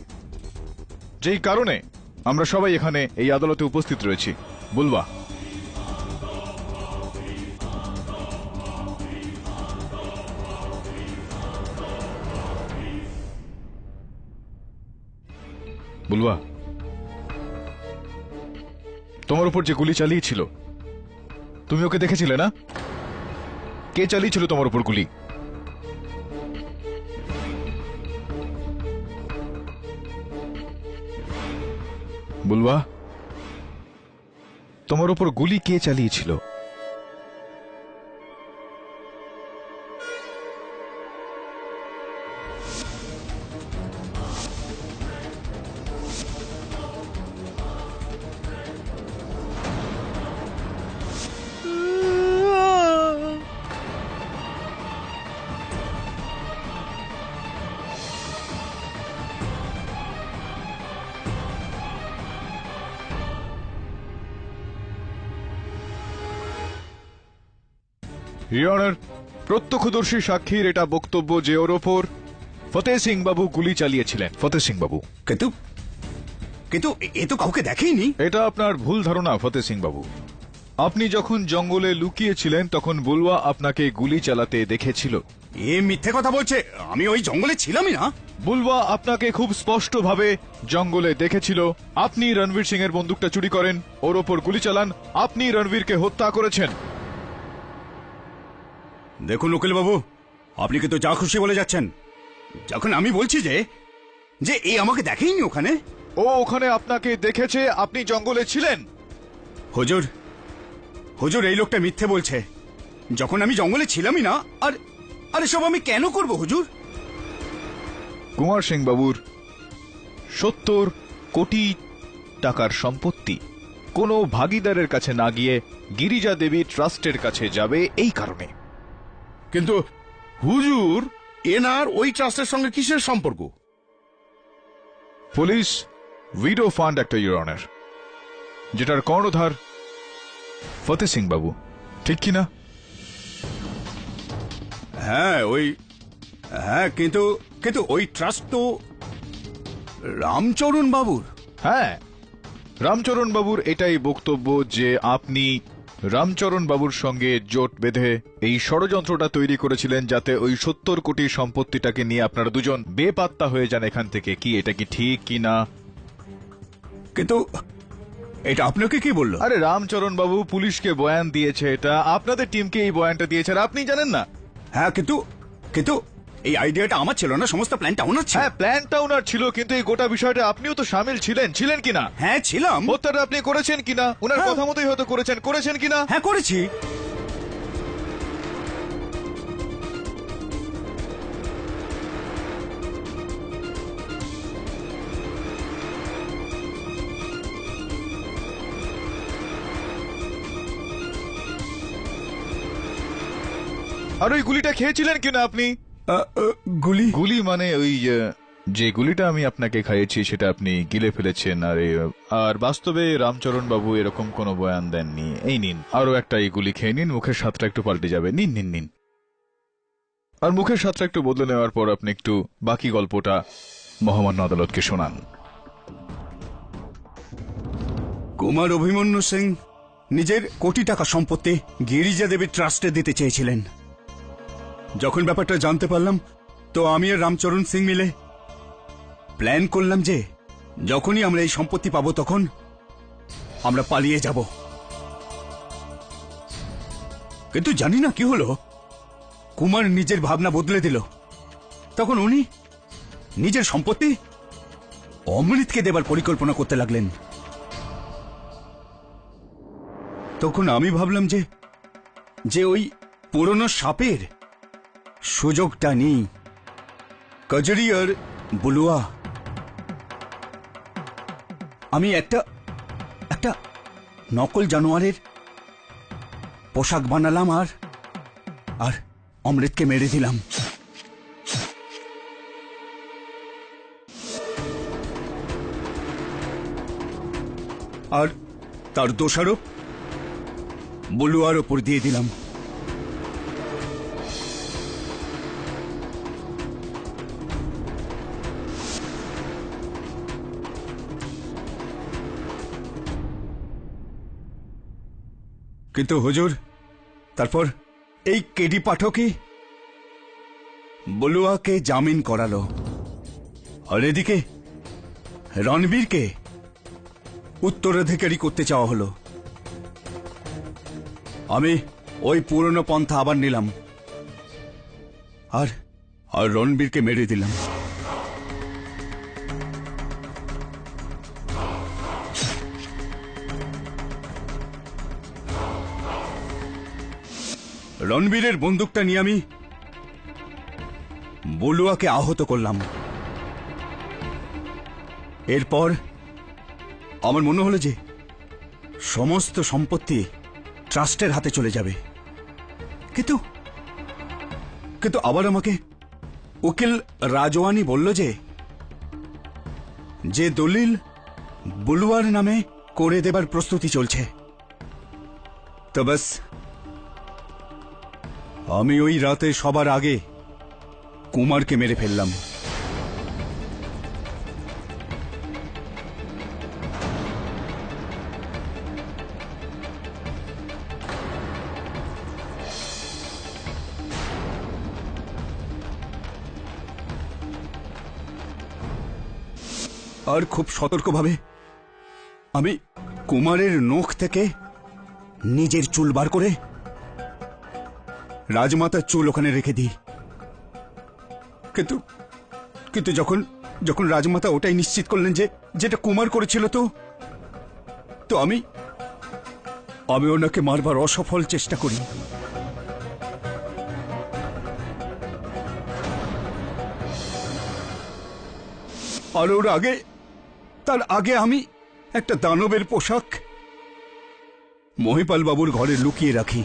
যেই কারণে আমরা সবাই এখানে এই আদালতে উপস্থিত রয়েছি। বুলবা, বুলবা, তোমার উপর যে গুলি চালিয়েছিল, তুমি ওকে দেখেছিলে না? কে চালিয়েছিল তোমার উপর গুলি? বুলবা, তোমার উপর গুলি কে চালিয়েছিল? ইওর অনার, প্রত্যক্ষদর্শী সাক্ষীর এটা বক্তব্য যে ওর ওপর ফতেহ সিং বাবু গুলি চালিয়েছিলেন। ফতেহ সিং বাবু। কিন্তু এ তো কাউকে দেখেইনি। এটা আপনার ভুল ধারণা ফতেহ সিং বাবু। আপনি যখন জঙ্গলে লুকিয়েছিলেন তখন বুলওয়া আপনাকে গুলি চালাতে দেখেছিল। এ মিথ্যে কথা বলছে, আমি ওই জঙ্গলে ছিলামই না। বুলওয়া আপনাকে খুব স্পষ্টভাবে জঙ্গলে দেখেছিল। আপনি রণবীর সিং এর বন্দুকটা চুরি করেন, ওর ওপর গুলি চালান, আপনি রণবীরকে হত্যা করেছেন। দেখুন উকিল বাবু, আপনি কিন্তু যা খুশি বলে যাচ্ছেন, যখন আমি বলছি যে এ আমাকে দেখেইনি ওখানে। ও ওখানে আপনাকে দেখেছে, আপনি জঙ্গলে ছিলেন। হুজুর, এই লোকটা মিথ্যে বলছে, যখন আমি জঙ্গলে ছিলামই না। আর সব আমি কেন করব হুজুর? কুমার সিং বাবুর 70 কোটি টাকার সম্পত্তি কোনো ভাগিদারের কাছে না গিয়ে গিরিজা দেবী ট্রাস্টের কাছে যাবে এই কারণে। কিন্তু হুজুর, এনার ওই ট্রাস্টের সঙ্গে কিসের সম্পর্ক? পুলিশ উইডো ফান্ড একটা, ইওর অনার, যেটার কর্ণধার ফতেহ সিং বাবু, ঠিক কিনা? হ্যাঁ, কিন্তু ওই ট্রাস্ট তো রামচরণ বাবুর। হ্যাঁ, রামচরণ বাবুর এটাই বক্তব্য যে আপনি রামচরণ বাবুর সঙ্গে জোট বেঁধে এই ষড়যন্ত্রটা তৈরি করেছিলেন, যাতে ওই 70 কোটি সম্পত্তিটাকে নিয়ে আপনারা দুজন বেপাত্তা হয়ে যান এখান থেকে। কি এটা কি ঠিক কি না? এটা আপনাকে কি বললো? আরে রামচরণ বাবু পুলিশকে বয়ান দিয়েছে, এটা আপনাদের টিমকে এই বয়ানটা দিয়েছে, আর আপনি জানেন না? হ্যাঁ, কিন্তু কিন্তু এই আইডিয়াটা আমার ছিল না, সমস্ত প্ল্যানটা ওনার ছিল। হ্যাঁ, প্ল্যানটা ওনার ছিল, কিন্তু এই গোটা বিষয়টা আপনিও তো সামিল ছিলেন কিনা? হ্যাঁ ছিলাম। হত্যাটা আপনি করেছেন কিনা? ওনার কথা মতোই হয়তো করেছেন কিনা? হ্যাঁ করেছি। আর ওই গুলিটা খেয়েছিলেন কিনা আপনি? গুলি মানে ওই যে গুলিটা আমি আপনাকে খাইয়েছি সেটা আপনি গিলে ফেলেছেন। আর বাস্তবে রামচরণ বাবু এরকম কোনো বয়ান দেননি। এই নিন আরো একটা এই গুলি খেয়ে নিন, মুখের স্বাদটা একটু পাল্টে যাবে। নিন। আর মুখের স্বাদটা একটু বদলে নেওয়ার পর আপনি একটু বাকি গল্পটা মহামান্য আদালতকে শোনান। কুমার অভিমন্যু সিং নিজের কোটি টাকা সম্পত্তি গিরিজা দেবীর ট্রাস্টে দিতে চেয়েছিলেন। যখন ব্যাপারটা জানতে পারলাম তো আমি আর রামচরণ সিং মিলে প্ল্যান করলাম যে যখনই আমরা এই সম্পত্তি পাবো তখন আমরা পালিয়ে যাব। কিন্তু জানি না কি হলো, কুমার নিজের ভাবনা বদলে দিল। তখন উনি নিজের সম্পত্তি অমৃতকে দেবার পরিকল্পনা করতে লাগলেন। তখন আমি ভাবলাম যে ওই পুরনো সাপের সুযোগটা নেই। কজরি আর বুলুয়া, আমি একটা নকল জানোয়ারের পোশাক বানালাম আর অমৃতকে মেরে দিলাম। আর তার দোষারোপ বুলুয়ার ওপর দিয়ে দিলাম। কিন্তু হুজুর, তারপর এই কেডি পাঠকই বলুয়াকে জামিন করালো, আর এদিকে রণবীরকে উত্তরাধিকারী করতে চাওয়া হলো। আমি ওই পুরনো পন্থা আবার নিলাম আর রণবীরকে মেরে দিলাম। রণবীরের বন্দুকটা নিয়ে আমি বলুয়াকে আহত করলাম। এরপর আমার মনে হলো যে সমস্ত সম্পত্তি ট্রাস্টের হাতে চলে যাবে। কিন্তু আবার আমাকে উকিল রাজওয়ানি বলল যে দলিল বুলুয়ার নামে করে দেবার প্রস্তুতি চলছে। তো বাস আমি ওই রাতে সবার আগে কুমারকে মেরে ফেললাম। আর খুব সতর্কভাবে আমি কুমারের নখ থেকে নিজের চুল বার করে রাজমাতার চুল ওখানে রেখে দিই। কিন্তু যখন রাজমাতা ওটাই নিশ্চিত করলেন যে যেটা কুমার করেছিল, তো আমি ওনাকে মারবার অসফল চেষ্টা করি। আর তার আগে আমি একটা দানবের পোশাক মহিপাল বাবুর ঘরে লুকিয়ে রাখি।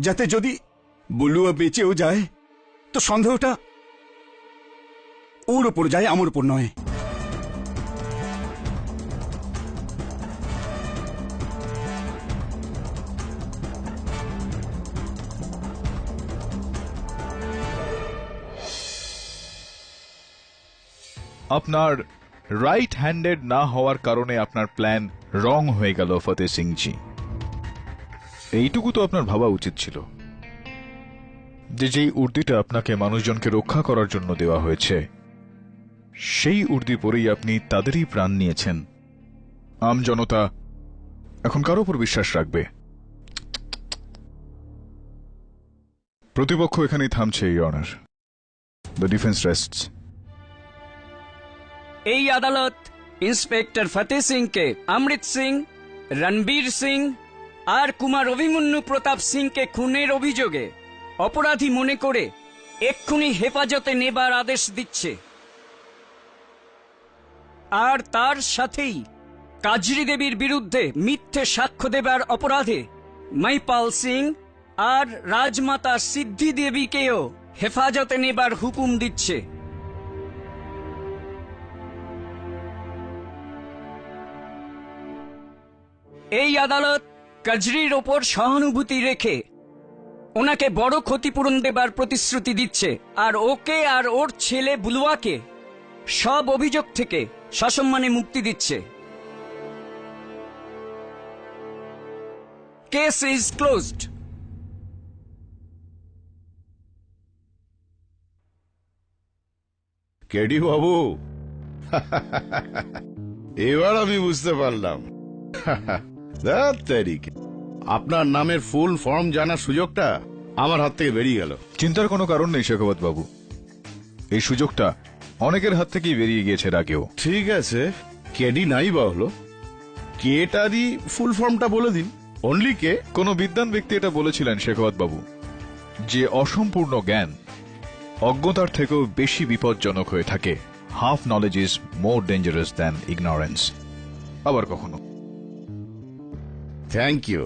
যাতে যদি বুলুয়া বেঁচেও যায় তো সন্দেহটা ওর ওপর যায়, আমার উপর নয়। আপনার রাইট হ্যান্ডেড না হওয়ার কারণে আপনার প্ল্যান রং হয়ে গেল ফতেহ সিংজি। এইটুকু তো আপনার ভাবা উচিত ছিল যে যেই উর্দিটা আপনাকে মানুষজনকে রক্ষা করার জন্য দেওয়া হয়েছে সেই উর্দি পরেই আপনি তাদেরই প্রাণ নিয়েছেন। আম জনতা এখন কার উপর বিশ্বাস রাখবে? প্রতিপক্ষ এখানেই থামছে, ইওর অনার। The defence রেস্টস। এই আদালত ইন্সপেক্টর ফতেহ সিংকে অমৃত সিং, রণবীর সিং আর কুমার অভিমন্যু প্রতাপ সিংকে খুনের অভিযোগে অপরাধী মনে করে এক্ষুনি হেফাজতে নেবার আদেশ দিচ্ছে। আর তার সাথেই কাজরি দেবীর বিরুদ্ধে মিথ্যে সাক্ষ্য দেবার অপরাধে মহিপাল সিং আর রাজমাতা সিদ্ধি দেবীকেও হেফাজতে নেবার হুকুম দিচ্ছে। এই আদালত কাজরির ওপর সহানুভূতি রেখে ওনাকে বড় ক্ষতিপূরণ দেবার প্রতিশ্রুতি দিচ্ছে, আর ওকে আর ওর ছেলে বুলওয়াকে সব অভিযোগ থেকে সসম্মানে মুক্তি দিচ্ছে। Case is closed. কেডি বাবু, এবার আমি বুঝতে পারলাম। আপনার নামের ফুল ফর্ম জানার সুযোগটা আমার হাত থেকে বেরিয়ে গেল। চিন্তার কোনো কারণ নেই শেখাবত বাবু, এই সুযোগটা অনেকের হাত থেকেই বেরিয়ে গিয়েছে এর আগেও। ঠিক আছে, কেডি নাই বা হলো, কেটারই ফুল ফর্মটা বলে দিন। অনলি কে? কোন বিদ্বান ব্যক্তি এটা বলেছিলেন শেখাবত বাবু যে অসম্পূর্ণ জ্ঞান অজ্ঞতার থেকেও বেশি বিপজ্জনক হয়ে থাকে। Half knowledge is more dangerous than ignorance. আবার কখনো থ্যাংক ইউ।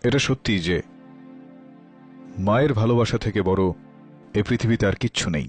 এটা সত্যি যে মায়ের ভালোবাসা থেকে বড় এ পৃথিবীতে আর কিচ্ছু নেই।